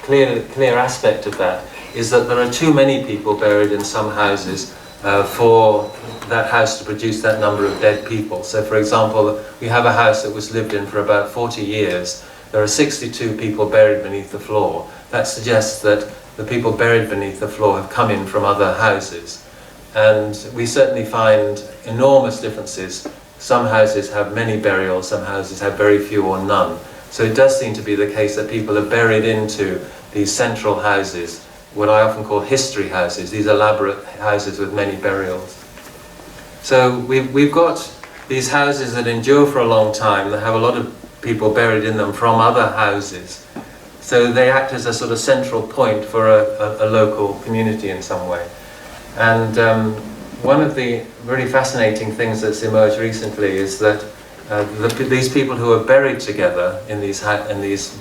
clear aspect of that is that there are too many people buried in some houses for that house to produce that number of dead people. So for example, we have a house that was lived in for about 40 years. There are 62 people buried beneath the floor. That suggests that the people buried beneath the floor have come in from other houses. And we certainly find enormous differences. Some houses have many burials, some houses have very few or none. So it does seem to be the case that people are buried into these central houses, what I often call history houses, these elaborate houses with many burials. So we've got these houses that endure for a long time, that have a lot of people buried in them from other houses. So they act as a sort of central point for a local community in some way. And one of the really fascinating things that's emerged recently is that these people who are buried together in these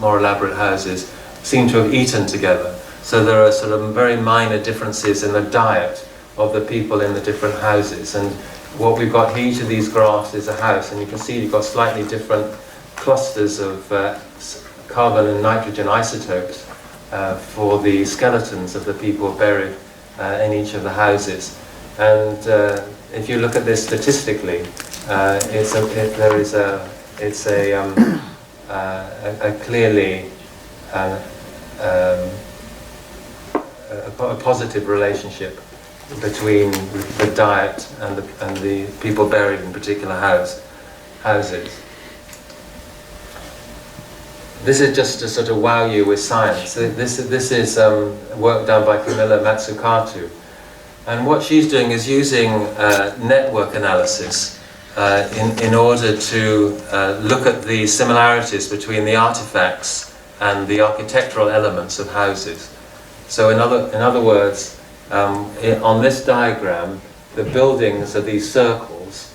more elaborate houses seem to have eaten together. So there are sort of very minor differences in the diet of the people in the different houses. And what we've got here, each of these graphs is a house, and you can see you've got slightly different clusters of carbon and nitrogen isotopes for the skeletons of the people buried in each of the houses. And if you look at this statistically, it's a clearly a positive relationship between the diet and the people buried in particular houses. This is just to sort of wow you with science. This is work done by Camilla Matsukatu. And what she's doing is using network analysis in order to look at the similarities between the artifacts and the architectural elements of houses. So in other words, on this diagram, the buildings are these circles,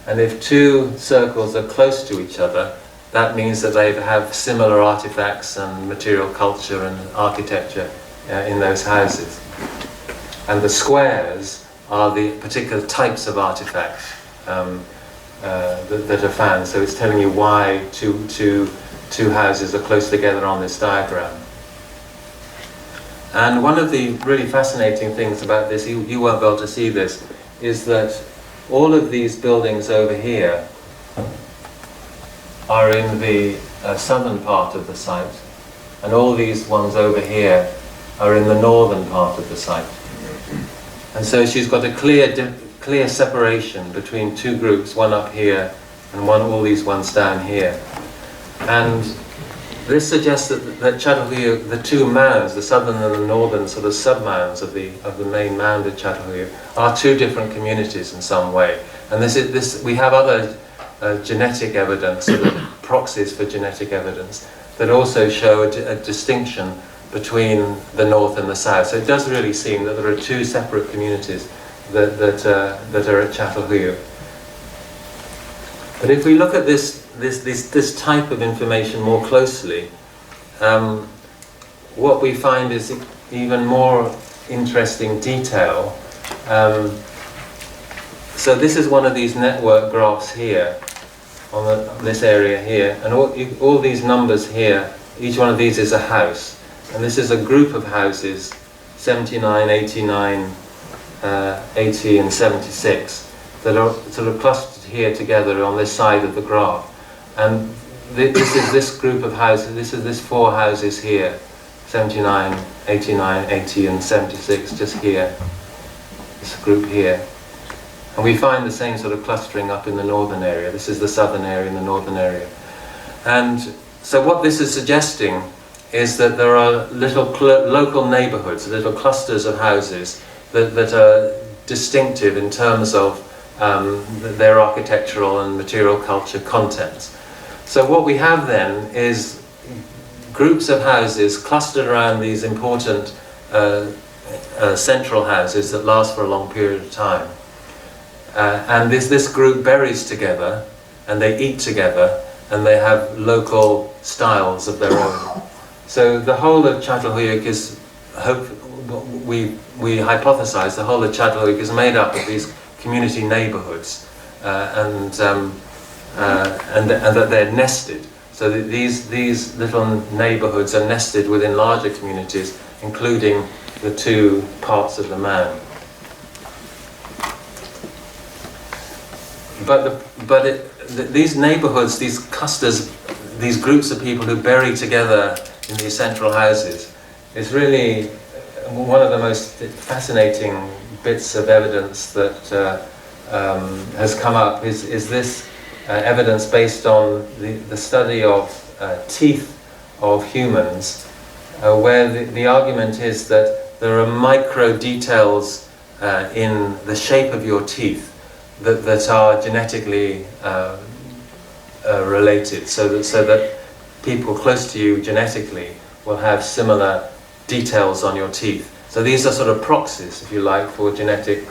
and if two circles are close to each other, that means that they have similar artifacts and material culture and architecture in those houses. And the squares are the particular types of artifacts that are found. So it's telling you why two houses are close together on this diagram. And one of the really fascinating things about this, you won't be able to see this, is that all of these buildings over here are in the southern part of the site, and all these ones over here are in the northern part of the site. And so she's got a clear separation between two groups, one up here and all these ones down here. And this suggests that Çatalhöyük, the two mounds, the southern and the northern sort of sub-mounds of the main mound at Çatalhöyük, are two different communities in some way. And we have other genetic evidence, sort of proxies for genetic evidence, that also show a distinction between the north and the south. So it does really seem that there are two separate communities that are at Çatalhöyük. But if we look at this type of information more closely, what we find is even more interesting detail. So this is one of these network graphs here, on this area here, and all these numbers here, each one of these is a house. And this is a group of houses, 79, 89, 80 and 76, that are sort of clustered here together on this side of the graph. And this is this group of houses, this is this four houses here, 79, 89, 80 and 76, just here, this group here. And we find the same sort of clustering up in the northern area. This is the southern area and the northern area. And so what this is suggesting is that there are little local neighbourhoods, little clusters of houses that are distinctive in terms of their architectural and material culture contents. So what we have then is groups of houses clustered around these important central houses that last for a long period of time. And this group buries together, and they eat together, and they have local styles of their own. So the whole of Çatalhöyük is, we hypothesize, the whole of Çatalhöyük is made up of these community neighborhoods, and that they're nested. So that these little neighborhoods are nested within larger communities, including the two parts of the mound. These neighborhoods, these clusters, these groups of people who bury together in these central houses, is really one of the most fascinating bits of evidence that has come up. Is this evidence based on the study of teeth of humans, where the argument is that there are micro details in the shape of your teeth that are genetically related, so that people close to you genetically will have similar details on your teeth. So these are sort of proxies, if you like, for genetic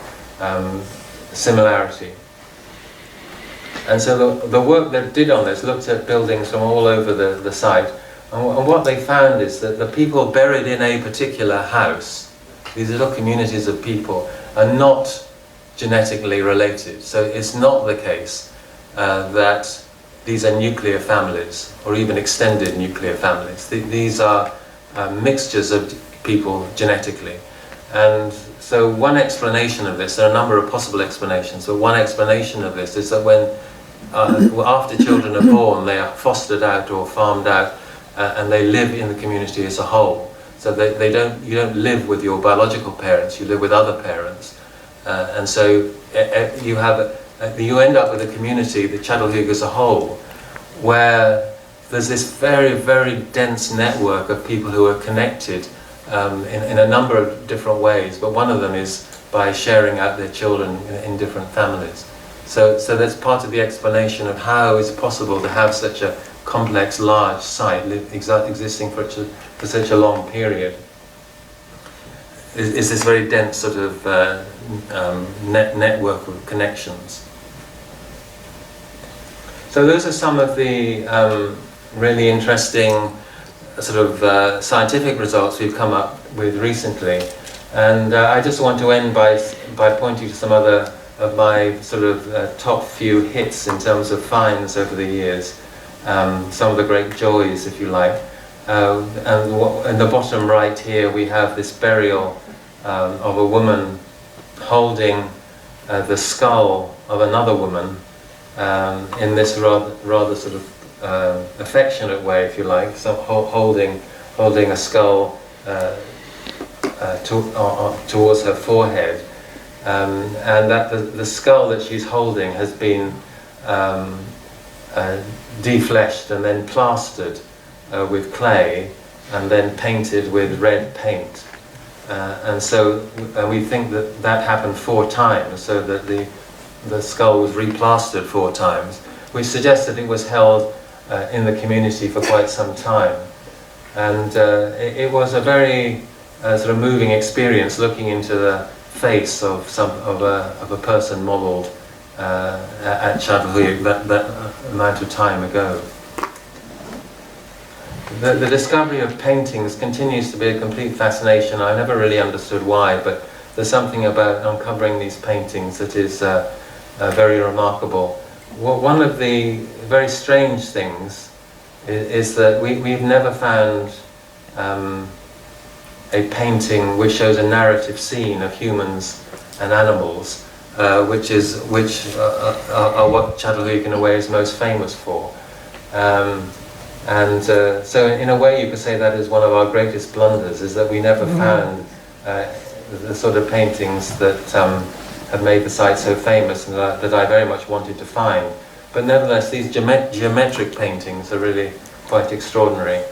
similarity. And so the work they did on this looked at buildings from all over the site, and what they found is that the people buried in a particular house, these little communities of people, are not genetically related. So it's not the case that these are nuclear families or even extended nuclear families. These are mixtures of people genetically. And so one explanation of this, there are a number of possible explanations, but one explanation of this is that when after children are born, they are fostered out or farmed out, and they live in the community as a whole. So you don't live with your biological parents, you live with other parents. And so you end up with a community, the Çatalhöyük as a whole, where there's this very, very dense network of people who are connected in a number of different ways, but one of them is by sharing out their children in different families. So that's part of the explanation of how it's possible to have such a complex, large site existing for such a long period. Is this very dense sort of network of connections. So those are some of the really interesting sort of scientific results we've come up with recently, and I just want to end by pointing to some other of my sort of top few hits in terms of finds over the years, some of the great joys, if you like. and in the bottom right here we have this burial of a woman holding the skull of another woman in this rather sort of affectionate way, if you like, so holding a skull towards her forehead, and that the skull that she's holding has been defleshed and then plastered with clay and then painted with red paint. And so we think that that happened 4 times, so that the skull was replastered 4 times, which suggests that it was held in the community for quite some time. And it was a very sort of moving experience looking into the face of a person modelled at Çatalhöyük that amount of time ago. The discovery of paintings continues to be a complete fascination. I never really understood why, but there's something about uncovering these paintings that is very remarkable. Well, one of the very strange things is that we've never found a painting which shows a narrative scene of humans and animals, which are what Çatalhöyük in a way is most famous for. So in a way you could say that is one of our greatest blunders, is that we never found the sort of paintings that have made the site so famous and that I very much wanted to find. But nevertheless, these geometric paintings are really quite extraordinary.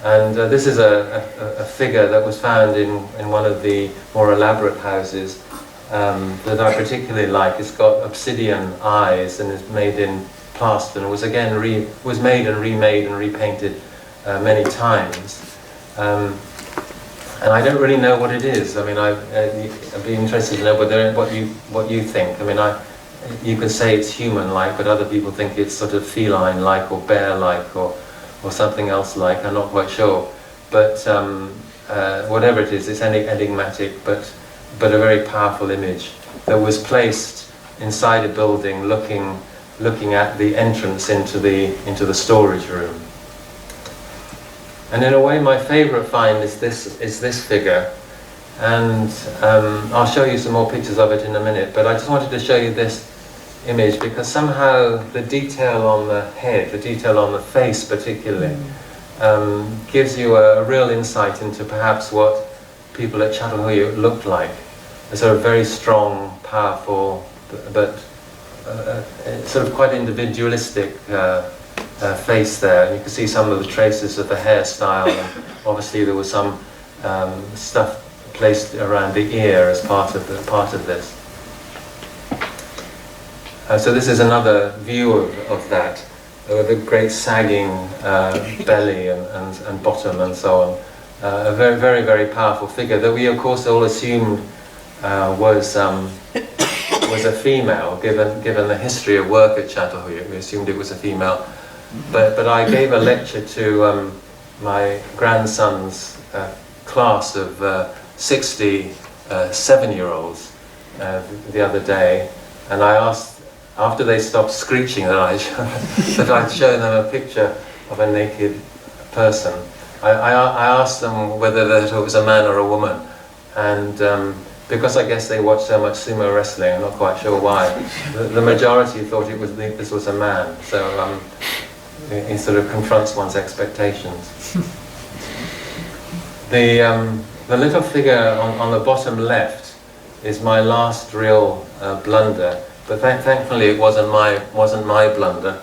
And this is a figure that was found in one of the more elaborate houses that I particularly like. It's got obsidian eyes and is made in plaster, and was again was made and remade and repainted many times. And I don't really know what it is. I mean, I'd be interested to know what you think. I mean, you could say it's human-like, but other people think it's sort of feline-like or bear-like or something else-like. I'm not quite sure. But whatever it is, it's enigmatic, but a very powerful image that was placed inside a building, looking at the entrance into the storage room. And in a way, my favourite find is this figure, and I'll show you some more pictures of it in a minute. But I just wanted to show you this image because somehow the detail on the head, the detail on the face particularly, gives you a real insight into perhaps what people at Çatalhöyük looked like. A sort of very strong, powerful, but sort of quite individualistic face there. And you can see some of the traces of the hairstyle, and obviously there was some stuff placed around the ear as part of this. So this is another view of that, with a great sagging belly and bottom and so on. A very, very, very powerful figure that we of course all assumed was a female, given the history of work at Çatalhöyük. We assumed it was a female. But I gave a lecture to my grandson's class of 60 7-year-olds the other day, and I asked, after they stopped screeching, that I'd show them a picture of a naked person. I asked them whether it was a man or a woman, and because I guess they watch so much sumo wrestling, I'm not quite sure why, the majority thought this was a man. So it sort of confronts one's expectations. The little figure on the bottom left is my last real blunder, but thankfully it wasn't my blunder.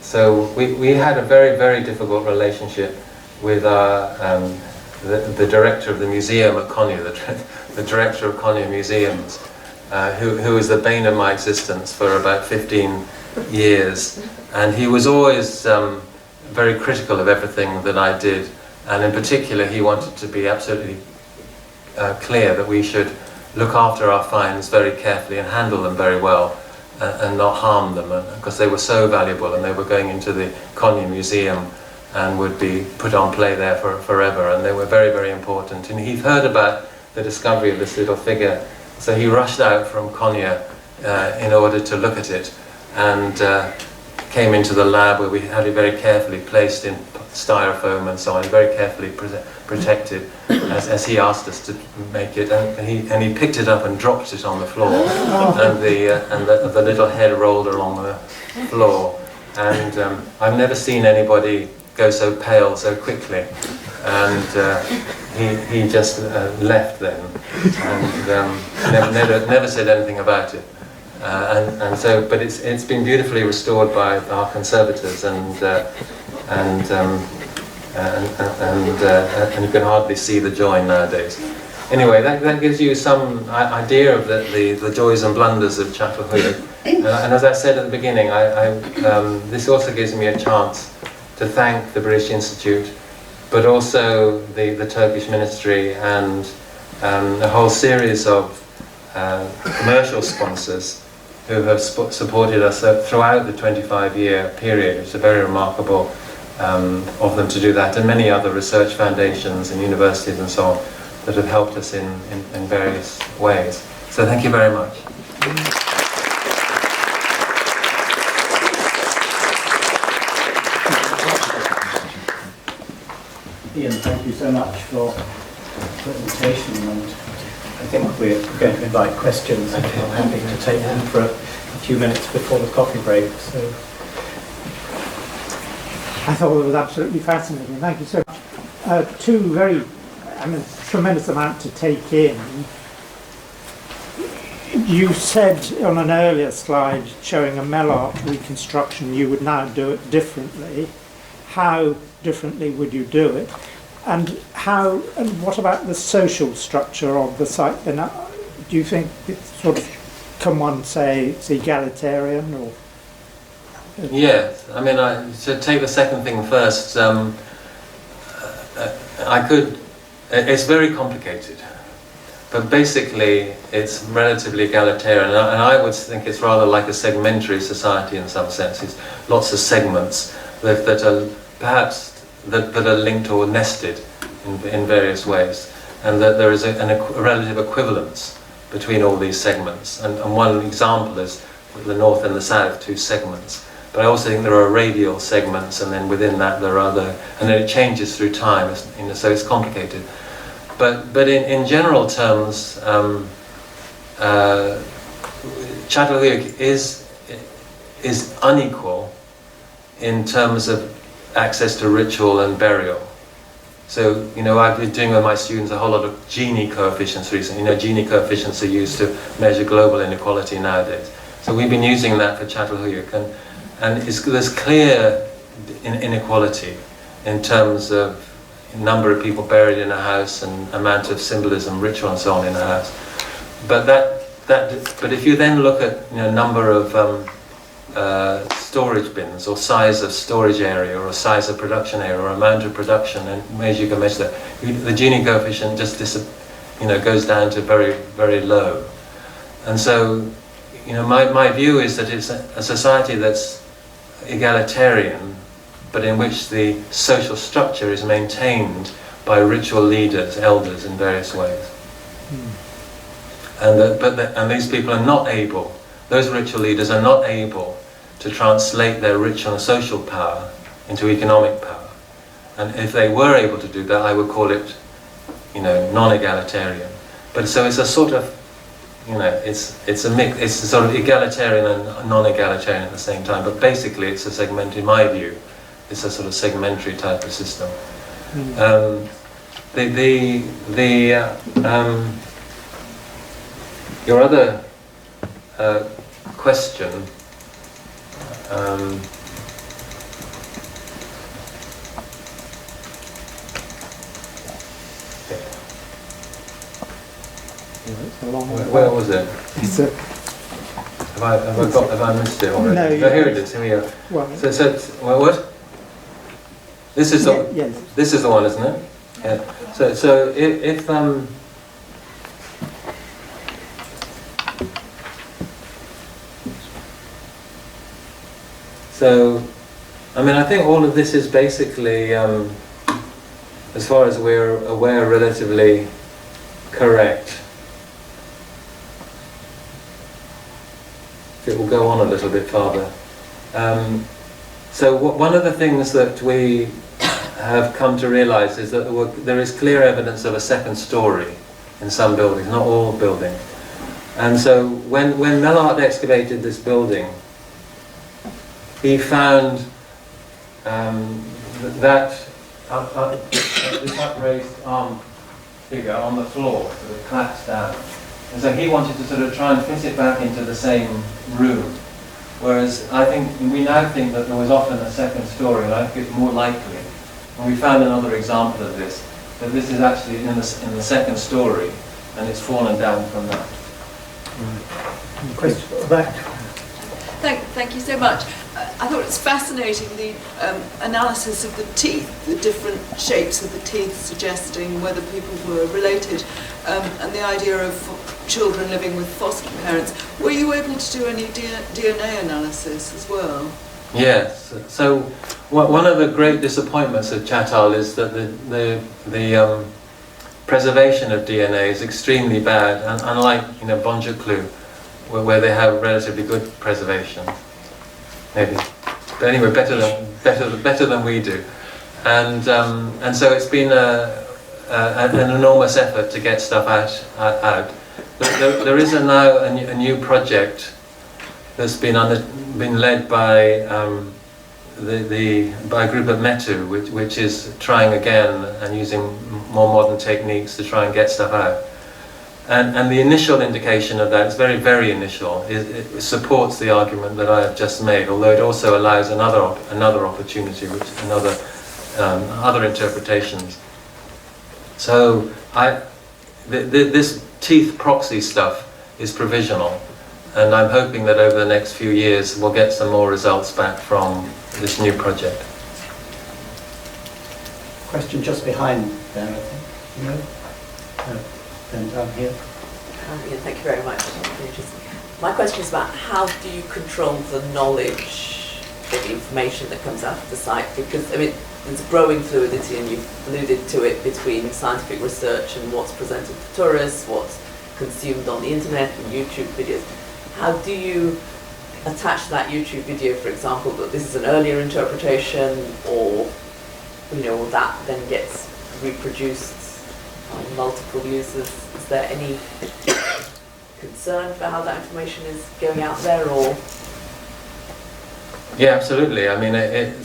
So we had a very, very difficult relationship with the director of the museum at Konya, the director of Konya Museums, who was the bane of my existence for about 15 years. And he was always very critical of everything that I did, and in particular he wanted to be absolutely clear that we should look after our finds very carefully and handle them very well, and not harm them, because they were so valuable and they were going into the Konya Museum and would be put on play there forever, and they were very, very important. And he'd heard about the discovery of this little figure, so he rushed out from Konya in order to look at it, and came into the lab where we had it very carefully placed in styrofoam and so on, very carefully protected, as he asked us to make it, and he picked it up and dropped it on the floor, and the little head rolled along the floor, and I've never seen anybody go so pale so quickly, and he just left then, and never said anything about it. And so, but it's been beautifully restored by our conservators, and you can hardly see the join nowadays. Anyway, that gives you some idea of the joys and blunders of Çatalhöyük. And as I said at the beginning, this also gives me a chance to thank the British Institute, but also the Turkish Ministry and a whole series of commercial sponsors who have supported us throughout the 25-year period. It's very remarkable of them to do that, and many other research foundations and universities and so on that have helped us in various ways. So thank you very much. Ian, thank you so much for the presentation, and I think we're going to invite questions. I'm happy to take them for a few minutes before the coffee break. So, I thought it was absolutely fascinating. Thank you so much. Two very, tremendous amount to take in. You said on an earlier slide showing a Mellaart reconstruction, you would now do it differently. How differently would you do it? And what about the social structure of the site? Then, do you think it's sort of, can one say it's egalitarian or? Yes, to take the second thing first, it's very complicated, but basically it's relatively egalitarian, and I would think it's rather like a segmentary society in some senses. Lots of segments that are perhaps that are linked or nested in various ways, and that there is a relative equivalence between all these segments. And one example is the north and the south, two segments. But I also think there are radial segments, and then within that there are other, and then it changes through time, so it's complicated. But in general terms, Çatalhöyük is unequal in terms of access to ritual and burial. So, I've been doing with my students a whole lot of Gini coefficients recently. Gini coefficients are used to measure global inequality nowadays. So we've been using that for Çatalhöyük, and there's clear inequality in terms of number of people buried in a house and amount of symbolism, ritual and so on in a house. But but if you then look at number of storage bins, or size of storage area, or size of production area, or amount of production, and ways you can measure that, the Gini coefficient just goes down to very, very low. And so, my view is that it's a society that's egalitarian, but in which the social structure is maintained by ritual leaders, elders, in various ways. And these people are not able, those ritual leaders are not able to translate their ritual and social power into economic power. And if they were able to do that, I would call it, non-egalitarian. But so it's a sort of, it's a mix. It's a sort of egalitarian and non-egalitarian at the same time. But basically, it's a segment. In my view, it's a sort of segmentary type of system. Your other question. Where was it? Have I missed it already? No, here it is. Here we are. Well, So what? This is the yes. This is the one, isn't it? Yeah. So if So, I think all of this is basically, as far as we're aware, relatively correct. It will go on a little bit farther. So one of the things that we have come to realise is that there is clear evidence of a second story in some buildings, not all buildings. And so when Mellaart excavated this building, he found that this upraised arm figure on the floor sort of collapsed down. And so he wanted to sort of try and fit it back into the same room. Whereas I think we now think that there was often a second story, and I think it's more likely. And we found another example of this, that this is actually in the second story, and it's fallen down from that. Question at the back. Thank you so much. I thought it's fascinating, the analysis of the teeth, the different shapes of the teeth suggesting whether people were related, and the idea of children living with foster parents. Were you able to do any DNA analysis as well? Yes. So one of the great disappointments of Çatal is that the preservation of DNA is extremely bad, and unlike Boncuklu, where they have relatively good preservation, maybe. But anyway, better than we do, and so it's been an enormous effort to get stuff out. There is now a new project that's been led by by a group at Metu, which is trying again and using more modern techniques to try and get stuff out. And the initial indication of that is very, very initial. It supports the argument that I have just made, although it also allows another opportunity, which other interpretations. So this teeth proxy stuff is provisional, and I'm hoping that over the next few years we'll get some more results back from this new project. Question just behind there, I think. No? Then down here. Yeah, thank you very much. My question is about how do you control the knowledge, the information that comes out of the site? Because I mean, there's growing fluidity, and you've alluded to it, between scientific research and what's presented to tourists, what's consumed on the internet and YouTube videos. How do you attach to that YouTube video, for example, that this is an earlier interpretation, or that then gets reproduced on multiple users? Is there any concern for how that information is going out there, or? Yeah, absolutely. I mean, it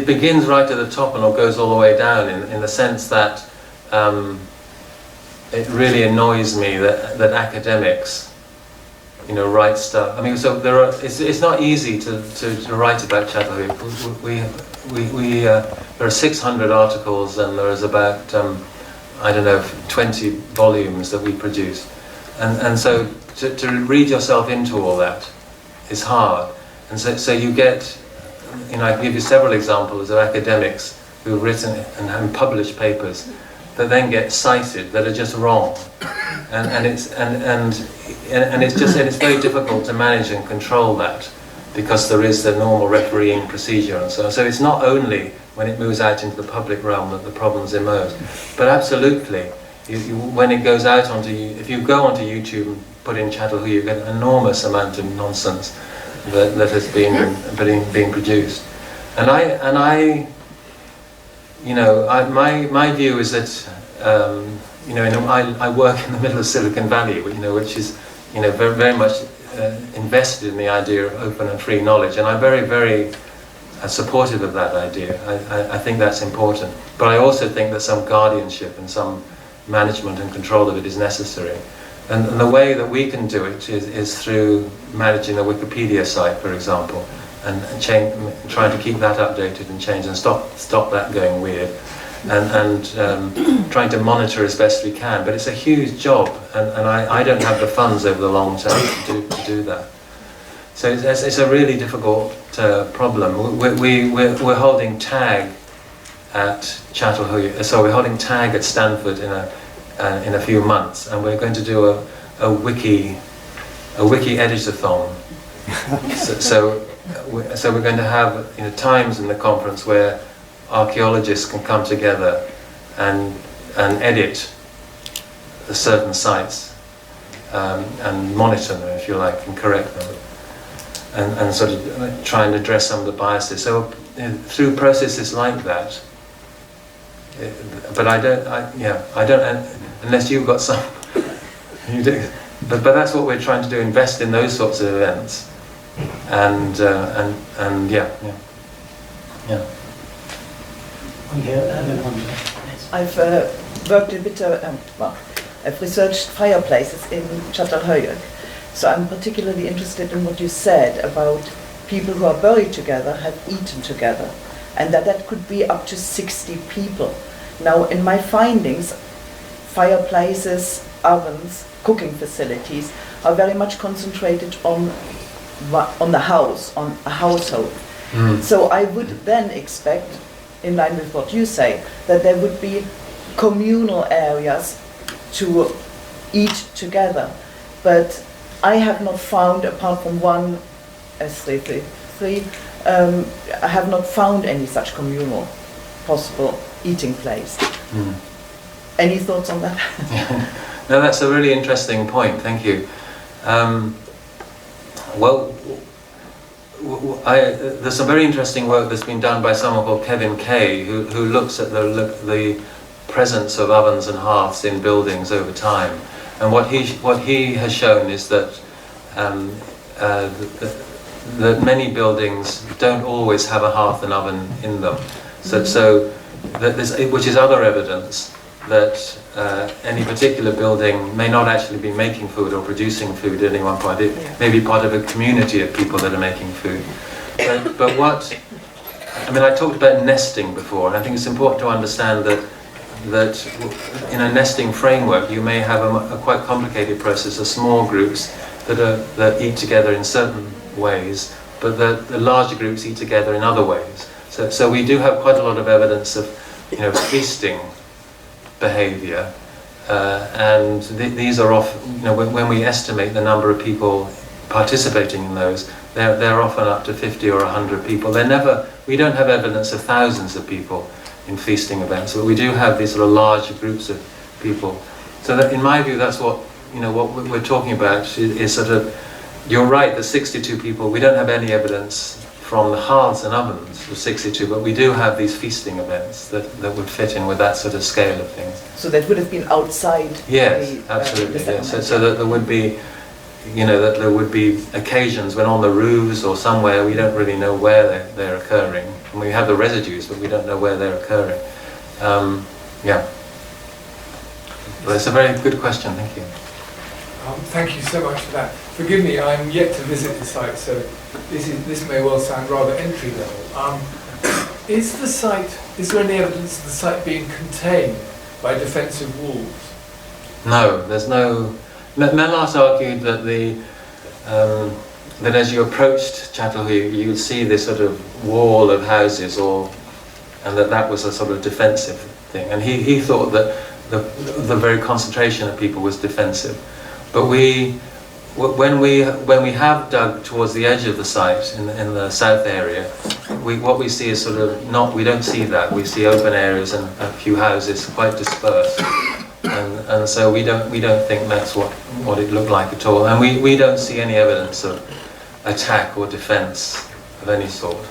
begins right at the top and it goes all the way down in the sense that it really annoys me that academics, write stuff. I mean, so it's not easy to write about Çatalhöyük. There are 600 articles, and there is about 20 volumes that we produce, and so to read yourself into all that is hard. And so you get, I can give you several examples of academics who have written and published papers that then get cited that are just wrong, and it's very difficult to manage and control that, because there is the normal refereeing procedure and so on. So it's not only when it moves out into the public realm that the problems emerge, but absolutely, when it goes out if you go onto YouTube and put in Çatalhöyük, you get an enormous amount of nonsense that has been produced. My view is that I work in the middle of Silicon Valley, which is very, very much invested in the idea of open and free knowledge, and I'm very, very supportive of that idea. I think that's important, but I also think that some guardianship and some management and control of it is necessary. And the way that we can do it is through managing the Wikipedia site, for example, and trying to keep that updated and change and stop that going weird, and trying to monitor as best we can. But it's a huge job, and I don't have the funds over the long term to do that. So it's a really difficult problem. We're holding TAG at Çatalhöyük, so we're holding TAG at Stanford in a few months, and we're going to do a wiki editathon. so we're going to have times in the conference where archaeologists can come together and edit certain sites and monitor them, if you like, and correct them. and sort of try and address some of the biases. So through processes like that, but I don't, unless you've got some, you do. But that's what we're trying to do, invest in those sorts of events, and yeah. One here and then one there. I've worked a bit, I've researched fireplaces in Çatalhöyük. So I'm particularly interested in what you said about people who are buried together have eaten together, and that could be up to 60 people. Now, in my findings, fireplaces, ovens, cooking facilities are very much concentrated on the house, on a household. So I would then expect, in line with what you say, that there would be communal areas to eat together. But I have not found, apart from one S333, I have not found any such communal possible eating place. Any thoughts on that? No, that's a really interesting point, thank you. There's some very interesting work that's been done by someone called Kevin Kay, who looks at the presence of ovens and hearths in buildings over time. And what he has shown is that that many buildings don't always have a hearth and oven in them. So that which is other evidence that any particular building may not actually be making food or producing food at any one point. It may be part of a community of people that are making food. But I talked about nesting before, and I think it's important to understand that in a nesting framework you may have a quite complicated process of small groups that eat together in certain ways, but the larger groups eat together in other ways. So we do have quite a lot of evidence of feasting behaviour, and these are often, when we estimate the number of people participating in those, they're often up to 50 or 100 people. We don't have evidence of thousands of people in feasting events, but we do have these sort of larger groups of people. So that, in my view, that's what we're talking about is sort of, you're right, the 62 people, we don't have any evidence from the hearths and ovens of 62, but we do have these feasting events that would fit in with that sort of scale of things. So that would have been outside. Yes, absolutely. Yes. So that there would be, that there would be occasions when on the roofs or somewhere we don't really know where they're occurring, and we have the residues, but we don't know where they're occurring. But it's a very good question. Thank you. Thank you so much for that. Forgive me, I'm yet to visit the site, so this may well sound rather entry level. Is there any evidence of the site being contained by defensive walls? No, there's no. Mellaart argued that that as you approached Çatalhöyük, you would see this sort of wall of houses, and that was a sort of defensive thing. And he thought that the very concentration of people was defensive. But when we have dug towards the edge of the site in the south area, what we see is sort of we don't see that. We see open areas and a few houses quite dispersed, and so we don't think that's what it looked like at all. And we don't see any evidence of attack or defence of any sort.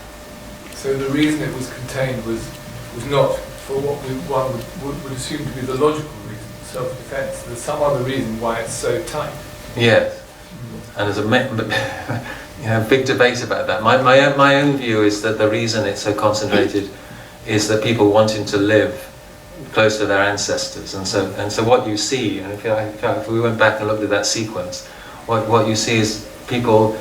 So the reason it was contained was not for what one would assume to be the logical reason, self-defence. There's some other reason why it's so tight. Yes, and there's a big debate about that. My own view is that the reason it's so concentrated is that people wanting to live close to their ancestors, and so what you see, and if we went back and looked at that sequence, what you see is people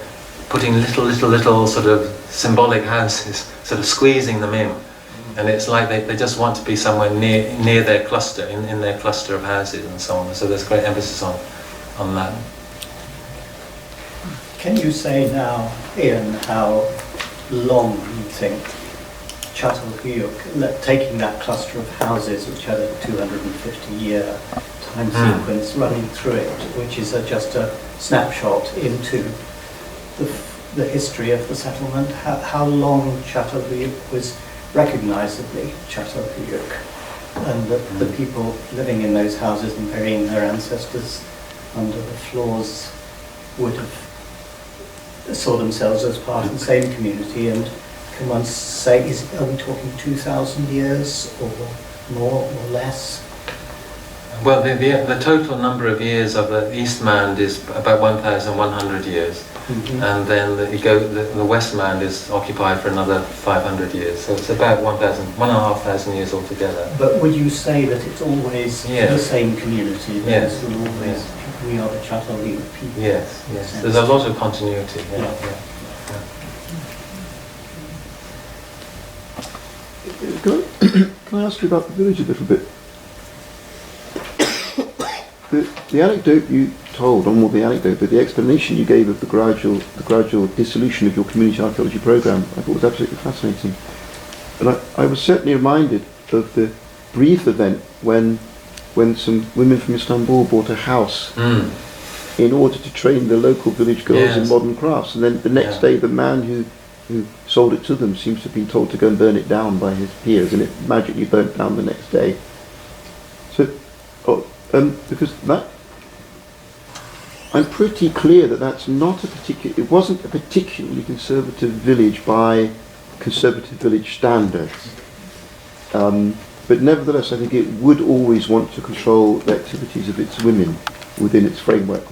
putting little sort of symbolic houses, sort of squeezing them in. And it's like they just want to be somewhere near their cluster, in their cluster of houses and so on. So there's great emphasis on that. Can you say now, Ian, how long you think Çatalhöyük, taking that cluster of houses which had a 250-year time sequence running through it, which is just a snapshot into the history of the settlement, how long Çatalhöyük was recognisably Çatalhöyük, and the people living in those houses and burying their ancestors under the floors would have saw themselves as part of the same community, and can one say, are we talking 2,000 years or more or less? Well, the total number of years of the Eastmand is about 1,100 years, and then the Westmand is occupied for another 500 years. So it's about 1,500 years altogether. But would you say that it's always the same community? Yes. We are the Çatalhöyük people. Yes. There's a lot of continuity. Can I ask you about the village a little bit? The anecdote you told, or more the anecdote, but the explanation you gave of the gradual dissolution of your community archaeology program, I thought was absolutely fascinating. And I was certainly reminded of the brief event when some women from Istanbul bought a house in order to train the local village girls in modern crafts, and then the next day the man who sold it to them seems to be told to go and burn it down by his peers, and it magically burnt down the next day. So, because that, I'm pretty clear that that's not it wasn't a particularly conservative village by conservative village standards. But nevertheless, I think it would always want to control the activities of its women within its framework.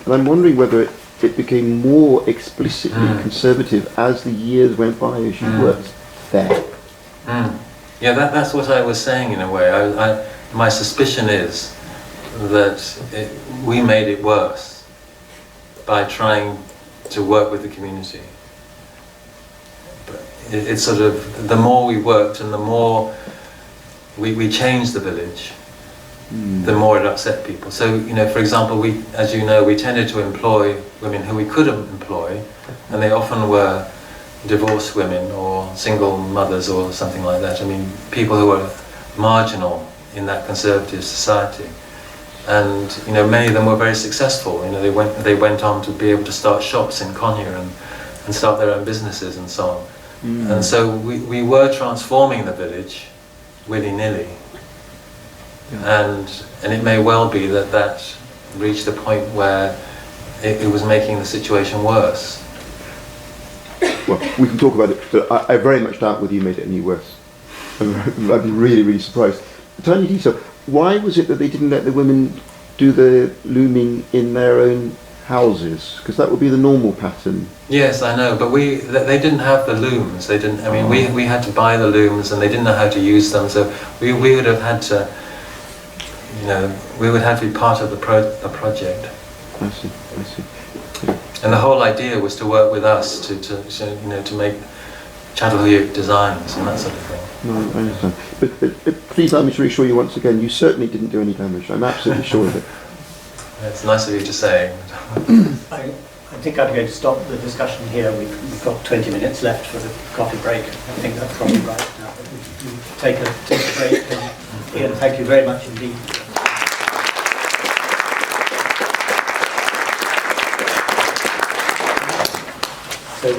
And I'm wondering whether it became more explicitly conservative as the years went by as you worked there. Yeah, that's what I was saying in a way. My suspicion is that we made it worse by trying to work with the community. But it's sort of, the more we worked and the more we changed the village, the more it upset people. So, for example, as you know, we tended to employ women who we couldn't employ, and they often were divorced women or single mothers or something like that. I mean, people who were marginal in that conservative society. And many of them were very successful. They went on to be able to start shops in Konya and start their own businesses and so on. And so we were transforming the village willy-nilly. And it may well be that reached a point where it was making the situation worse. Well, we can talk about it, but I very much doubt whether you made it any worse. I'd be really, really surprised. A tiny detail. Why was it that they didn't let the women do the looming in their own houses? Because that would be the normal pattern. Yes, I know, but they didn't have the looms. They didn't. I mean, we had to buy the looms, and they didn't know how to use them. So we would have had to, we would have to be part of the project. I see. And the whole idea was to work with us to make Çatalhöyük designs and that sort of thing. No, I understand. But please allow me to reassure you once again, you certainly didn't do any damage. I'm absolutely sure of it. It's nice of you to say. I think I'm going to stop the discussion here. We've got 20 minutes left for the coffee break. I think that's probably right now. But we take a break. And Ian, thank you very much indeed. So